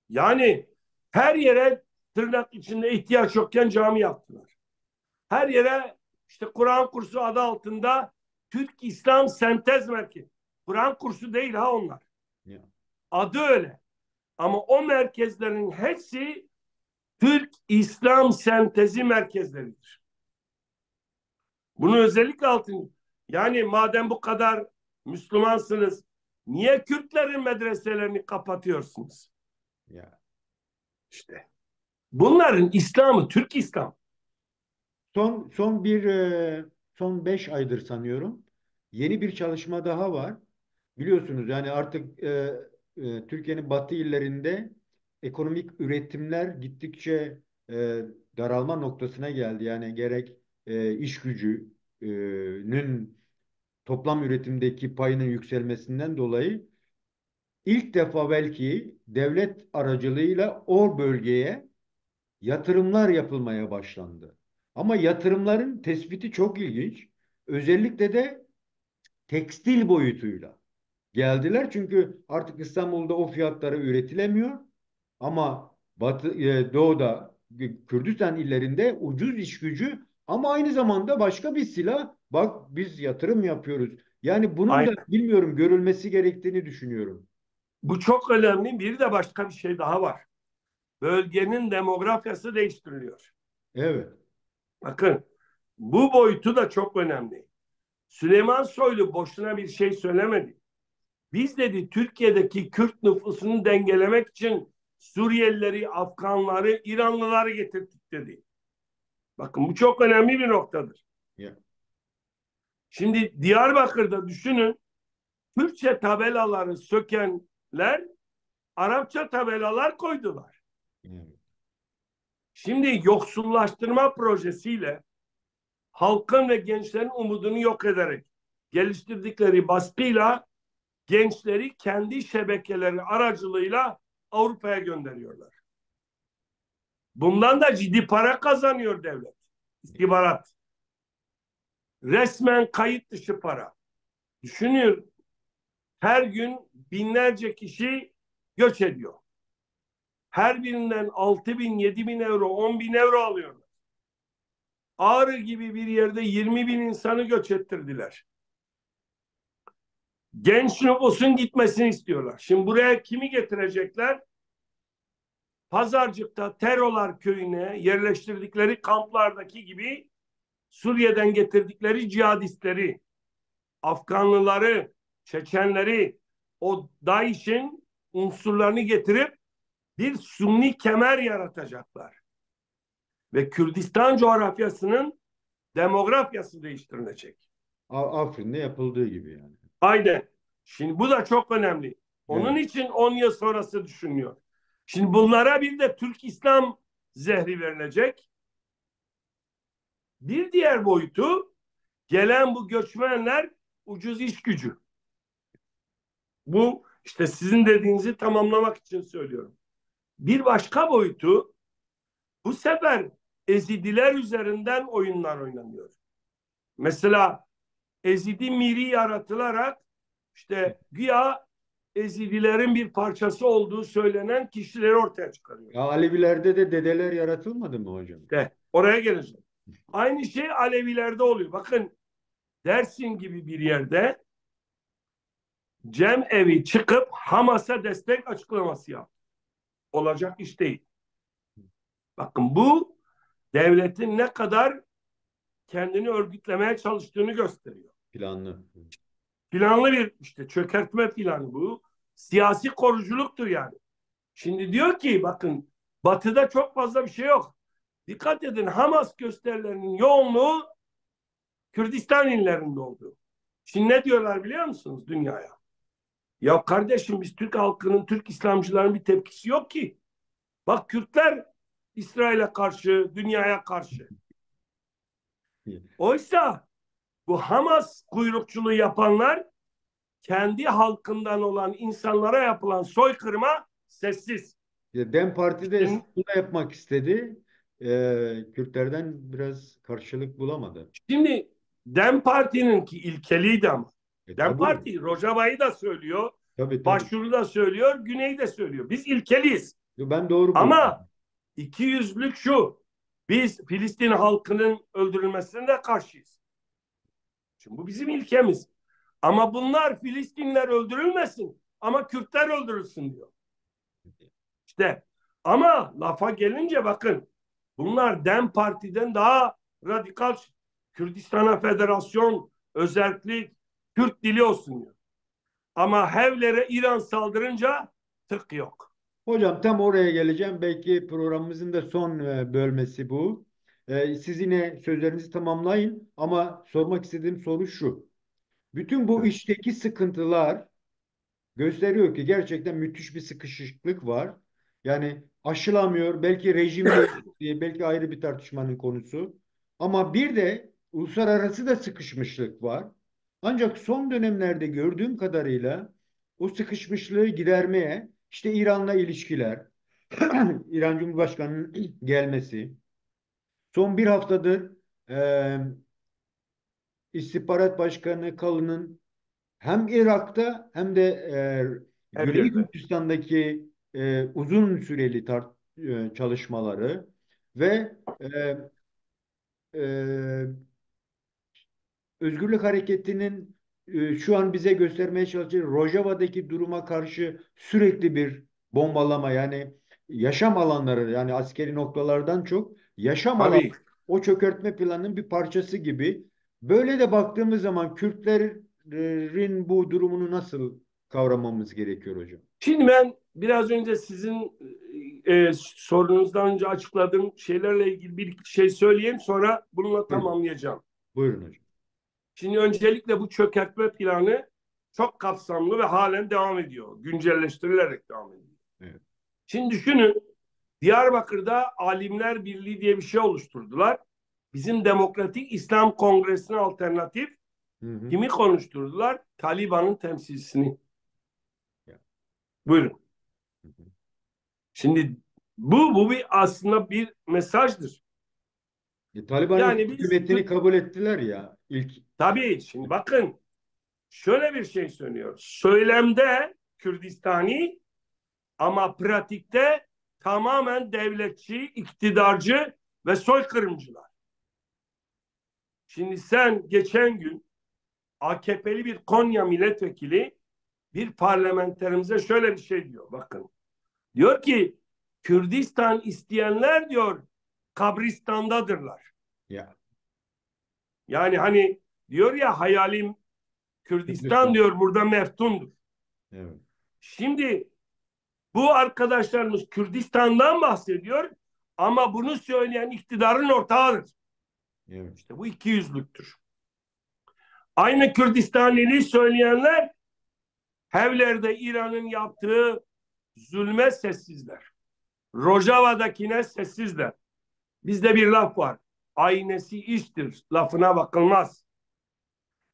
Yani her yere tırnak içinde ihtiyaç yokken cami yaptılar. Her yere işte Kur'an kursu adı altında Türk İslam Sentez Merkezi. Kur'an kursu değil ha onlar. Ya. Adı öyle. Ama o merkezlerin hepsi Türk İslam Sentezi merkezleridir. Bunu özellikle altın. Yani madem bu kadar Müslümansınız, niye Kürtlerin medreselerini kapatıyorsunuz? Ya. İşte bunların İslam'ı Türk İslam. Son 5 aydır sanıyorum. Yeni bir çalışma daha var. Biliyorsunuz yani artık Türkiye'nin batı illerinde ekonomik üretimler gittikçe daralma noktasına geldi. Yani gerek iş gücünün toplam üretimdeki payının yükselmesinden dolayı ilk defa belki devlet aracılığıyla o bölgeye yatırımlar yapılmaya başlandı. Ama yatırımların tespiti çok ilginç. Özellikle de tekstil boyutuyla geldiler. Çünkü artık İstanbul'da o fiyatlara üretilemiyor. Ama doğuda, Kürdistan illerinde ucuz iş gücü ama aynı zamanda başka bir silah. Bak biz yatırım yapıyoruz. Yani bunun da Aynen. bilmiyorum görülmesi gerektiğini düşünüyorum. Bu çok önemli. Bir de başka bir şey daha var. Bölgenin demografyası değiştiriliyor. Evet. Bakın bu boyutu da çok önemli. Süleyman Soylu boşuna bir şey söylemedi. Biz dedi Türkiye'deki Kürt nüfusunu dengelemek için Suriyelileri, Afganları, İranlıları getirdik dedi. Bakın bu çok önemli bir noktadır. Ya. Şimdi Diyarbakır'da düşünün Türkçe tabelaları sökenler Arapça tabelalar koydular. Evet. Şimdi yoksullaştırma projesiyle halkın ve gençlerin umudunu yok ederek geliştirdikleri baskıyla gençleri kendi şebekeleri aracılığıyla Avrupa'ya gönderiyorlar. Bundan da ciddi para kazanıyor devlet. İstihbarat. Resmen kayıt dışı para. Düşünüyor. Her gün binlerce kişi göç ediyor. Her birinden 6 bin, 7 bin euro, 10 bin euro alıyorlar. Ağrı gibi bir yerde 20 bin insanı göç ettirdiler. Genç nüfusun gitmesini istiyorlar. Şimdi buraya kimi getirecekler? Pazarcık'ta Terolar köyüne yerleştirdikleri kamplardaki gibi Suriye'den getirdikleri cihadistleri, Afganlıları, Çeçenleri, o DAEŞ'in unsurlarını getirip bir Sunni kemer yaratacaklar. Ve Kürdistan coğrafyasının demografyası değiştirilecek. Afrin'de yapıldığı gibi yani. Aynen. Şimdi bu da çok önemli. Onun Evet. için 10 yıl sonrası düşünüyor. Şimdi bunlara bir de Türk İslam zehri verilecek. Bir diğer boyutu, gelen bu göçmenler ucuz iş gücü. Bu işte sizin dediğinizi tamamlamak için söylüyorum. Bir başka boyutu, bu sefer Ezidiler üzerinden oyunlar oynanıyor. Mesela Ezidi Miri yaratılarak işte güya Ezidilerin bir parçası olduğu söylenen kişileri ortaya çıkarıyor. Ya Alevilerde de dedeler yaratılmadı mı hocam? De, oraya geleceğim. Aynı şey Alevilerde oluyor. Bakın, Dersim gibi bir yerde Cemevi çıkıp Hamas'a destek açıklaması yaptı. Olacak iş değil. Bakın, bu devletin ne kadar kendini örgütlemeye çalıştığını gösteriyor. Planlı. Planlı bir işte çökertme planı bu. Siyasi koruculuktur yani. Şimdi diyor ki bakın, Batı'da çok fazla bir şey yok. Dikkat edin, Hamas gösterilerinin yoğunluğu Kürdistan illerinde oldu. Şimdi ne diyorlar biliyor musunuz dünyaya? Ya kardeşim, biz Türk halkının, Türk İslamcıların bir tepkisi yok ki. Bak, Kürtler İsrail'e karşı, dünyaya karşı. Oysa bu Hamas kuyrukçuluğu yapanlar kendi halkından olan insanlara yapılan soykırıma sessiz. Ya Dem Parti de Şimdi, bunu yapmak istedi. Kürtlerden biraz karşılık bulamadı. şimdi Dem Parti'nin ki ilkeliydi ama. Dem Tabii. Parti Rojava'yı da söylüyor, Tabii tabii. Başşur'u da söylüyor, Güney'i de söylüyor. Biz ilkeliyiz. Ben doğru buldum. Ama iki yüzlük şu: biz Filistin halkının öldürülmesine de karşıyız. Şimdi bu bizim ilkemiz. Ama bunlar Filistinler öldürülmesin ama Kürtler öldürülsün diyor. İşte, ama lafa gelince bakın, bunlar Dem Parti'den daha radikal, Kürdistan'a federasyon, özellik, Kürt dili olsun diyor. Ama Hevlere İran saldırınca tık yok. Hocam tam oraya geleceğim. Belki programımızın da son bölmesi bu. Siz yine sözlerinizi tamamlayın ama sormak istediğim soru şu. Bütün bu işteki sıkıntılar gösteriyor ki gerçekten müthiş bir sıkışıklık var. Yani aşılamıyor. Belki rejim değişikliği, belki ayrı bir tartışmanın konusu. Ama bir de uluslararası da sıkışmışlık var. Ancak son dönemlerde gördüğüm kadarıyla o sıkışmışlığı gidermeye işte İran'la ilişkiler, İran Cumhurbaşkanı'nın gelmesi, son bir haftadır e, İstihbarat Başkanı Kalın'ın hem Irak'ta hem de Her Güney yerde. Kürdistan'daki uzun süreli çalışmaları ve e, Özgürlük Hareketi'nin şu an bize göstermeye çalıştığı Rojava'daki duruma karşı sürekli bir bombalama, yani yaşam alanları, yani askeri noktalardan çok yaşam alanı, Tabii. o çökertme planının bir parçası gibi. Böyle de baktığımız zaman Kürtlerin bu durumunu nasıl kavramamız gerekiyor hocam? Şimdi ben biraz önce sizin sorunuzdan önce açıkladığım şeylerle ilgili bir iki şey söyleyeyim, sonra bununla Buyurun, tamamlayacağım. buyurun hocam. Şimdi öncelikle bu çökertme planı çok kapsamlı ve halen devam ediyor. Güncelleştirilerek devam ediyor. Evet. Şimdi düşünün, Diyarbakır'da Alimler Birliği diye bir şey oluşturdular. Bizim Demokratik İslam Kongresi'ne alternatif Hı hı. kimi konuşturdular? Taliban'ın temsilcisini. Ya, Buyurun. hı hı. Şimdi bu bir aslında bir mesajdır. Taliban'ın Yani biz hükümetini kabul ettiler ya ilk. tabii, şimdi bakın, şöyle bir şey söylüyor. Söylemde Kürdistani ama pratikte tamamen devletçi, iktidarcı ve soykırımcılar. Şimdi sen geçen gün AKP'li bir Konya milletvekili bir parlamenterimize şöyle bir şey diyor. Bakın. Diyor ki, Kürdistan isteyenler diyor kabristandadırlar. Ya, Yani hani diyor ya, hayalim Kürdistan Kürtlistan. diyor burada meftundur. Evet. Şimdi Bu arkadaşlarımız Kürdistan'dan bahsediyor ama bunu söyleyen iktidarın ortağıdır. Evet. İşte bu ikiyüzlüktür. Aynı Kürdistanili söyleyenler Hevler'de İran'ın yaptığı zulme sessizler. Rojava'dakine sessizler. Bizde bir laf var. Aynesi iştir. Lafına bakılmaz.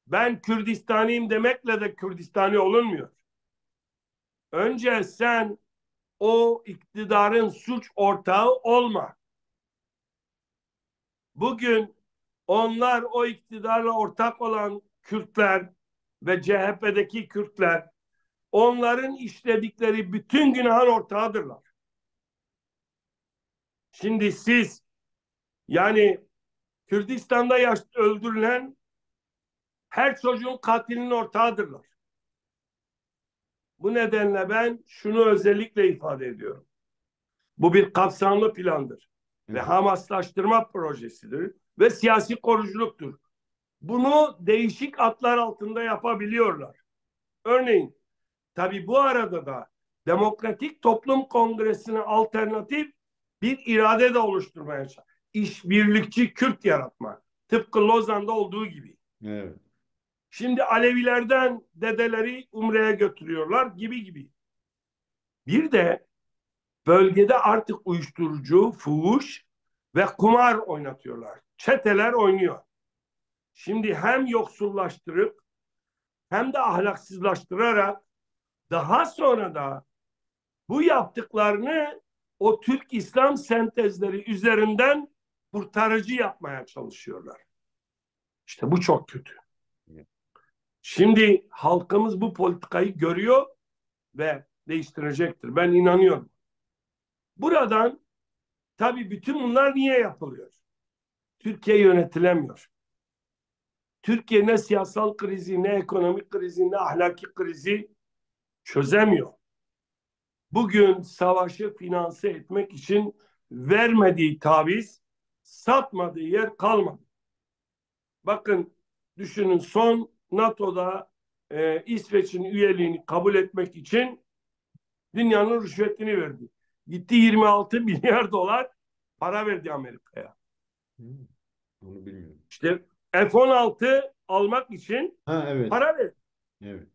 Ben Kürdistaniyim demekle de Kürdistani olunmuyor. Önce sen o iktidarın suç ortağı olma. Bugün onlar o iktidarla ortak olan Kürtler ve CHP'deki Kürtler onların işledikleri bütün günahın ortağıdırlar. Şimdi siz yani Kürdistan'da öldürülen her çocuğun katilinin ortağıdırlar. Bu nedenle ben şunu özellikle ifade ediyorum. Bu bir kapsamlı plandır. Ve Evet. Hamaslaştırma projesidir. Ve siyasi koruculuktur. Bunu değişik adlar altında yapabiliyorlar. Örneğin tabii bu arada da Demokratik Toplum Kongresi'ne alternatif bir irade de oluşturmaya çalışıyor. İşbirlikçi Kürt yaratma. Tıpkı Lozan'da olduğu gibi. Evet. Şimdi Alevilerden dedeleri Umre'ye götürüyorlar gibi gibi. Bir de bölgede artık uyuşturucu, fuhuş ve kumar oynatıyorlar. Çeteler oynuyor. Şimdi hem yoksullaştırıp hem de ahlaksızlaştırarak daha sonra da bu yaptıklarını o Türk İslam sentezleri üzerinden kurtarıcı yapmaya çalışıyorlar. İşte bu çok kötü. Şimdi halkımız bu politikayı görüyor ve değiştirecektir. Ben inanıyorum. Buradan tabii bütün bunlar niye yapılıyor? Türkiye yönetilemiyor. Türkiye ne siyasal krizi, ne ekonomik krizi, ne ahlaki krizi çözemiyor. Bugün savaşı finanse etmek için vermediği taviz, satmadığı yer kalmadı. Bakın düşünün son NATO'da İsveç'in üyeliğini kabul etmek için dünyanın rüşvetini verdi. Gitti 26 milyar dolar para verdi Amerika'ya. Onu bilmiyorum. İşte F-16 almak için Ha, evet. para verdi. Evet.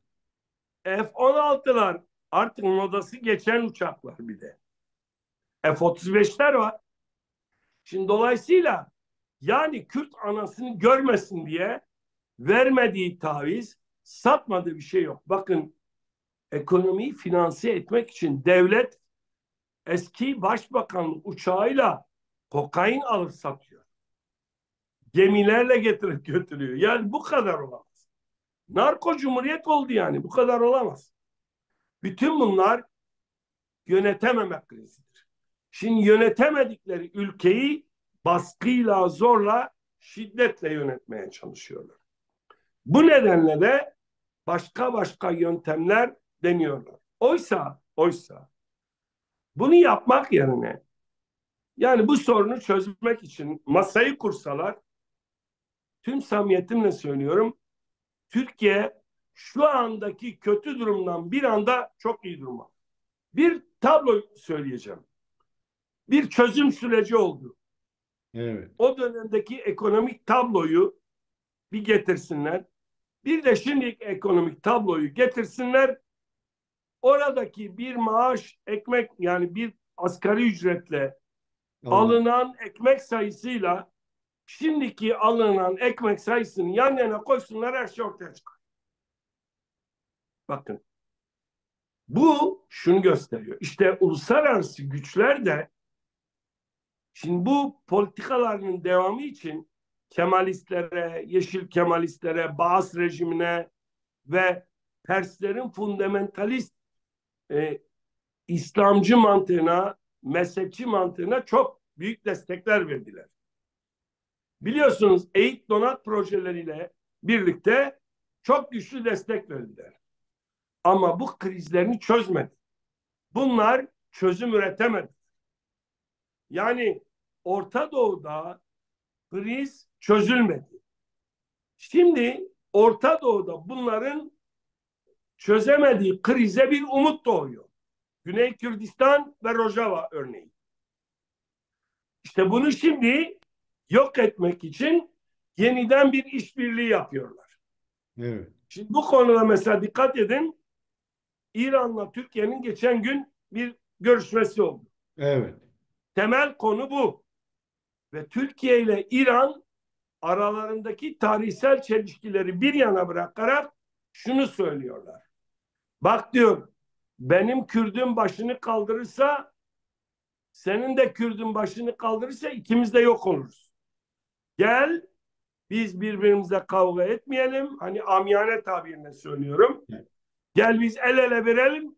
F-16'lar artık modası geçen uçaklar bir de. F-35'ler var. Şimdi dolayısıyla yani Kürt anasını görmesin diye vermediği taviz, satmadığı bir şey yok. Bakın ekonomiyi finanse etmek için devlet eski başbakanlık uçağıyla kokain alıp satıyor. Gemilerle getirip götürüyor. Yani bu kadar olamaz. Narko cumhuriyet oldu yani. Bu kadar olamaz. Bütün bunlar yönetememek krizidir. Şimdi yönetemedikleri ülkeyi baskıyla, zorla, şiddetle yönetmeye çalışıyorlar. Bu nedenle de başka yöntemler deniyorlar. Oysa bunu yapmak yerine yani bu sorunu çözmek için masayı kursalar tüm samimiyetimle söylüyorum Türkiye şu andaki kötü durumdan bir anda çok iyi duruma. Bir tablo söyleyeceğim. Bir çözüm süreci oldu. Evet. O dönemdeki ekonomik tabloyu bir getirsinler. Bir de şimdiki ekonomik tabloyu getirsinler. Oradaki bir maaş ekmek yani bir asgari ücretle Alınan. alınan ekmek sayısıyla şimdiki alınan ekmek sayısını yan yana koysunlar her şey ortaya çıkar. Bakın bu şunu gösteriyor. İşte uluslararası güçler de şimdi bu politikalarının devamı için Kemalistlere, Yeşil Kemalistlere, Baas rejimine ve Perslerin fundamentalist İslamcı mantığına, mezhepçi mantığına çok büyük destekler verdiler. Biliyorsunuz eğit donat projeleriyle birlikte çok güçlü destek verdiler. Ama bu krizlerini çözmedi. Bunlar çözüm üretemedi. Yani Orta Doğu'da kriz çözülmedi. Şimdi Orta Doğu'da bunların çözemediği krize bir umut doğuyor. Güney Kürdistan ve Rojava örneği. İşte bunu şimdi yok etmek için yeniden bir işbirliği yapıyorlar. Evet. Şimdi bu konuda mesela dikkat edin, İran'la Türkiye'nin geçen gün bir görüşmesi oldu. Evet. Temel konu bu. Ve Türkiye ile İran aralarındaki tarihsel çelişkileri bir yana bırakarak şunu söylüyorlar. Bak diyor, benim Kürdüm başını kaldırırsa, senin de Kürdün başını kaldırırsa ikimiz de yok oluruz. Gel biz birbirimize kavga etmeyelim. Hani amiyane tabirle söylüyorum. Evet. Gel biz el ele verelim.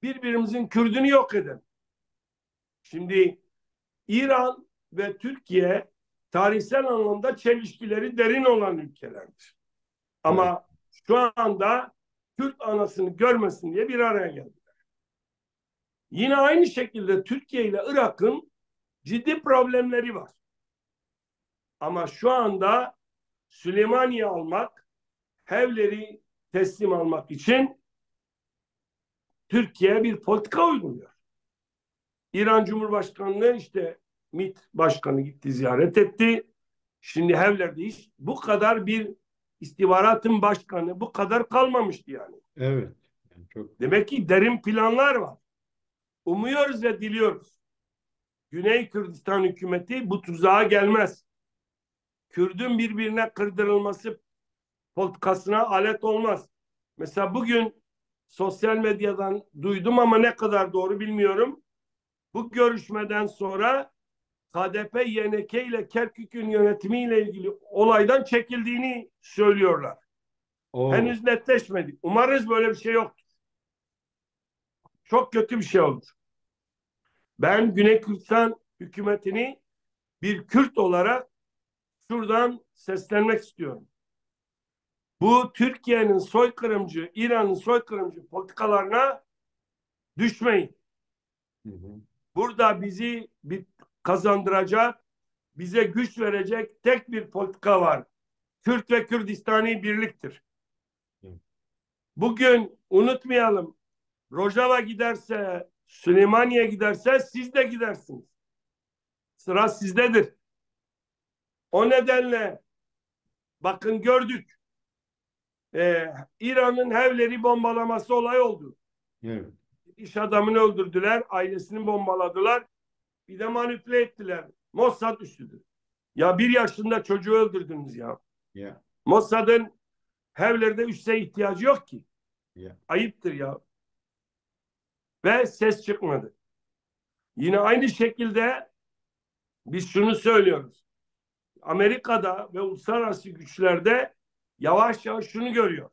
Birbirimizin Kürdünü yok edelim. Şimdi İran ve Türkiye tarihsel anlamda çelişkileri derin olan ülkelerdir. Evet. Ama şu anda Kürt anasını görmesin diye bir araya geldi. Yine aynı şekilde Türkiye ile Irak'ın ciddi problemleri var. Ama şu anda Süleymaniye almak, Hevleri teslim almak için Türkiye bir politika uyguluyor. İran Cumhurbaşkanlığı işte MİT Başkanı gitti, ziyaret etti. Şimdi Hevler'de hiç bu kadar bir istihbaratın başkanı bu kadar kalmamıştı yani. Evet. Yani çok Demek ki derin planlar var. Umuyoruz ve diliyoruz. Güney Kürdistan hükümeti bu tuzağa gelmez. Kürdün birbirine kırdırılması politikasına alet olmaz. Mesela bugün sosyal medyadan duydum ama ne kadar doğru bilmiyorum. Bu görüşmeden sonra HDP YNK ile Kerkük'ün yönetimiyle ilgili olaydan çekildiğini söylüyorlar. o Henüz netleşmedi. Umarız böyle bir şey yoktur. Çok kötü bir şey olur. Ben Güney Kürdistan hükümetini bir Kürt olarak şuradan seslenmek istiyorum. Bu Türkiye'nin soykırımcı, İran'ın soykırımcı politikalarına düşmeyin. hı hı. Burada bizi bir kazandıracak, bize güç verecek tek bir politika var. Kürt ve Kürdistani birliktir. Evet. Bugün unutmayalım, Rojava giderse, Süleymaniye giderse siz de gidersiniz. Sıra sizdedir. O nedenle bakın gördük. İran'ın Hevleri bombalaması olay oldu. Evet. İş adamını öldürdüler, ailesini bombaladılar. Bir de manipüle ettiler. Mossad üstüdür. Ya 1 yaşında çocuğu öldürdünüz ya. Ya. Mossad'ın Hevler'de üsse ihtiyacı yok ki. Ya. Ayıptır ya. Ve ses çıkmadı. Yine aynı şekilde biz şunu söylüyoruz. Amerika'da ve uluslararası güçlerde yavaş yavaş şunu görüyor.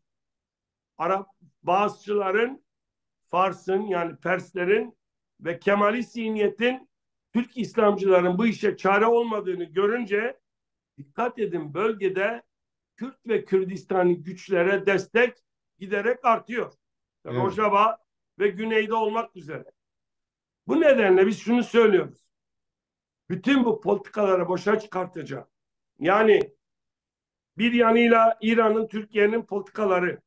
Arap Bağızçıların, Fars'ın yani Perslerin ve Kemalist zihniyetin Türk İslamcıların bu işe çare olmadığını görünce dikkat edin bölgede Kürt ve Kürdistani güçlere destek giderek artıyor. Evet. Rojava ve güneyde olmak üzere. Bu nedenle biz şunu söylüyoruz. Bütün bu politikaları boşa çıkartacak. Yani bir yanıyla İran'ın, Türkiye'nin politikaları,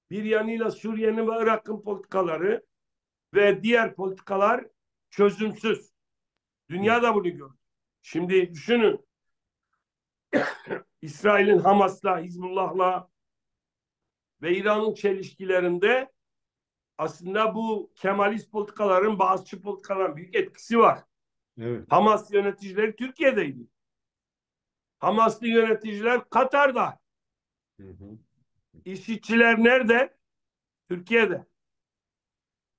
bir yanıyla Suriye'nin ve Irak'ın politikaları ve diğer politikalar çözümsüz. Evet. Dünya da bunu gördü. Şimdi düşünün, İsrail'in Hamas'la, Hizbullah'la ve İran'ın çelişkilerinde aslında bu Kemalist politikaların, Bağızçı politikaların büyük etkisi var. Evet. Hamas yöneticileri Türkiye'deydi. Hamaslı yöneticiler Katar'da. Hı hı. İşçiler nerede? Türkiye'de.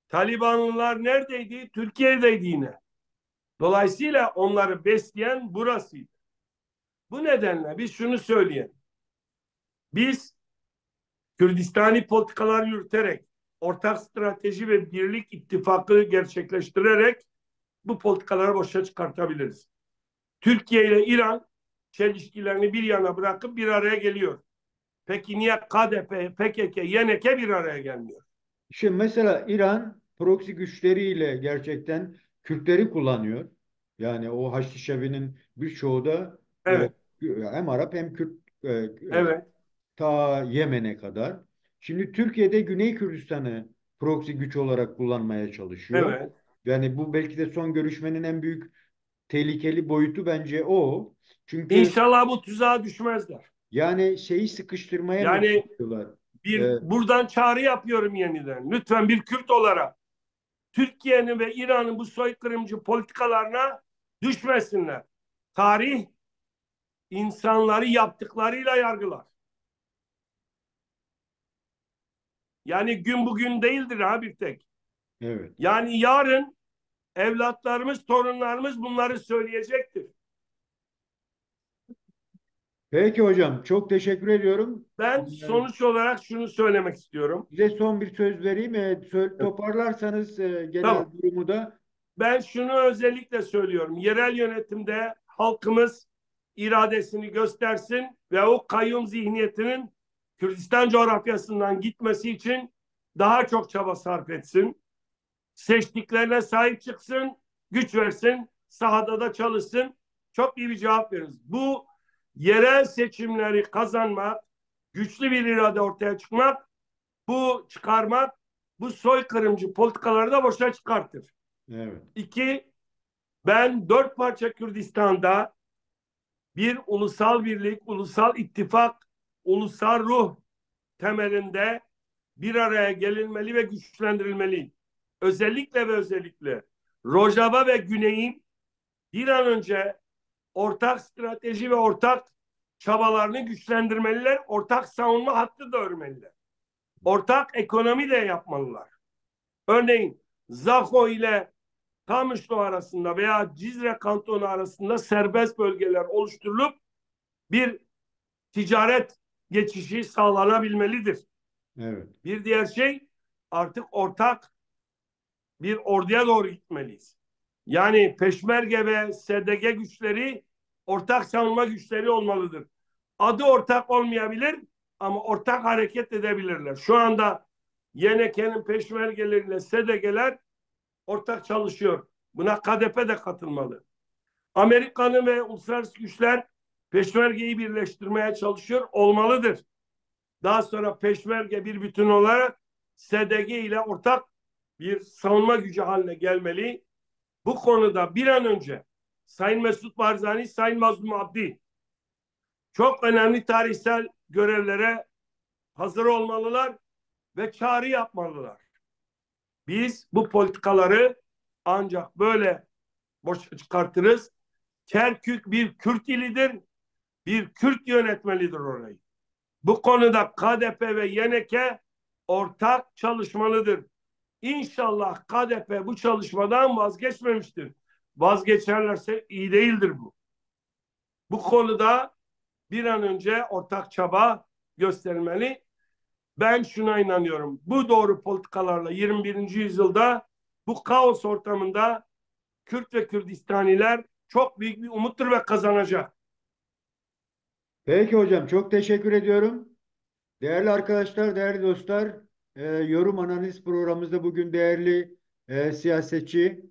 Talibanlılar neredeydi? Türkiye'deydi yine. Dolayısıyla onları besleyen burasıydı. Bu nedenle biz şunu söyleyelim. Biz Kürdistani politikalar yürüterek, ortak strateji ve birlik ittifakı gerçekleştirerek bu politikaları boşa çıkartabiliriz. Türkiye ile İran çelişkilerini bir yana bırakıp bir araya geliyor. Peki niye KDP, PKK, YNK bir araya gelmiyor? Şimdi mesela İran proxy güçleriyle gerçekten Kürtleri kullanıyor. Yani o Haçlı Şebi'nin birçoğu da Evet, hem Arap hem Kürt evet, ta Yemen'e kadar. Şimdi Türkiye'de Güney Kürdistan'ı proxy güç olarak kullanmaya çalışıyor. Evet. Yani bu belki de son görüşmenin en büyük tehlikeli boyutu bence o. Çünkü İnşallah bu tuzağa düşmezler. yani şeyi sıkıştırmaya mı Yani çalışıyorlar? bir Ee, buradan çağrı yapıyorum yeniden. Lütfen bir Kürt olarak Türkiye'nin ve İran'ın bu soykırımcı politikalarına düşmesinler. Tarih insanları yaptıklarıyla yargılar. Yani gün bugün değildir ha bir tek. evet. Yani yarın evlatlarımız, torunlarımız bunları söyleyecektir. Peki hocam, çok teşekkür ediyorum. Ben sonuç olarak şunu söylemek istiyorum. Size son bir söz vereyim. Toparlarsanız genel Tamam. durumu da. Ben şunu özellikle söylüyorum. Yerel yönetimde halkımız iradesini göstersin ve o kayyum zihniyetinin Kürdistan coğrafyasından gitmesi için daha çok çaba sarf etsin. Seçtiklerine sahip çıksın, güç versin, sahada da çalışsın. Çok iyi bir cevap veririz. Bu yerel seçimleri kazanmak, güçlü bir irade ortaya çıkmak, bu çıkarmak, bu soykırımcı politikaları da boşa çıkartır. Evet, İki, ben dört parça Kürdistan'da bir ulusal birlik, ulusal ittifak, ulusal ruh temelinde bir araya gelinmeli ve güçlendirilmeli. Özellikle ve özellikle Rojava ve Güney'in bir an önce ortak strateji ve ortak çabalarını güçlendirmeliler. Ortak savunma hattı da örmeliler. Ortak ekonomi de yapmalılar. Örneğin Zaho ile Kamışlı arasında veya Cizre kantonu arasında serbest bölgeler oluşturulup bir ticaret geçişi sağlanabilmelidir. evet, Bir diğer şey artık ortak bir orduya doğru gitmeliyiz. Yani Peşmerge ve SDG güçleri ortak savunma güçleri olmalıdır. Adı ortak olmayabilir ama ortak hareket edebilirler. Şu anda YNK'nin Peşmergeleriyle SDG'ler ortak çalışıyor. Buna KDP de katılmalı. Amerika'nın ve uluslararası güçler Peşmerge'yi birleştirmeye çalışıyor. Olmalıdır. Daha sonra Peşmerge bir bütün olarak SDG ile ortak bir savunma gücü haline gelmeli. Bu konuda bir an önce Sayın Mesut Barzani, Sayın Mazlum Abdi çok önemli tarihsel görevlere hazır olmalılar ve çağrı yapmalılar. Biz bu politikaları ancak böyle boşa çıkartırız. Kerkük bir Kürt ilidir, bir Kürt yönetmelidir orayı. Bu konuda KDP ve YNK ortak çalışmalıdır. İnşallah KDP bu çalışmadan vazgeçmemiştir. Vazgeçerlerse iyi değildir bu. Bu konuda bir an önce ortak çaba gösterilmeli. Ben şuna inanıyorum. Bu doğru politikalarla 21. yüzyılda bu kaos ortamında Kürt ve Kürdistaniler çok büyük bir umuttur ve kazanacak. peki hocam, çok teşekkür ediyorum. Değerli arkadaşlar, değerli dostlar, yorum analiz programımızda bugün değerli siyasetçi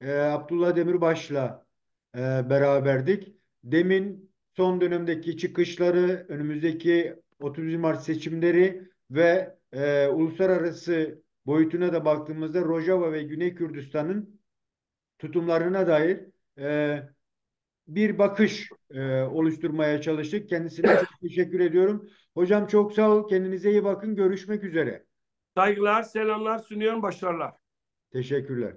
Abdullah Demirbaş'la beraberdik. Demin son dönemdeki çıkışları, önümüzdeki 30 Mart seçimleri ve uluslararası boyutuna da baktığımızda Rojava ve Güney Kürdistan'ın tutumlarına dair bir bakış oluşturmaya çalıştık. Kendisine çok teşekkür ediyorum. Hocam çok sağ ol. Kendinize iyi bakın. Görüşmek üzere. Saygılar, selamlar sunuyorum, başarılar. Teşekkürler.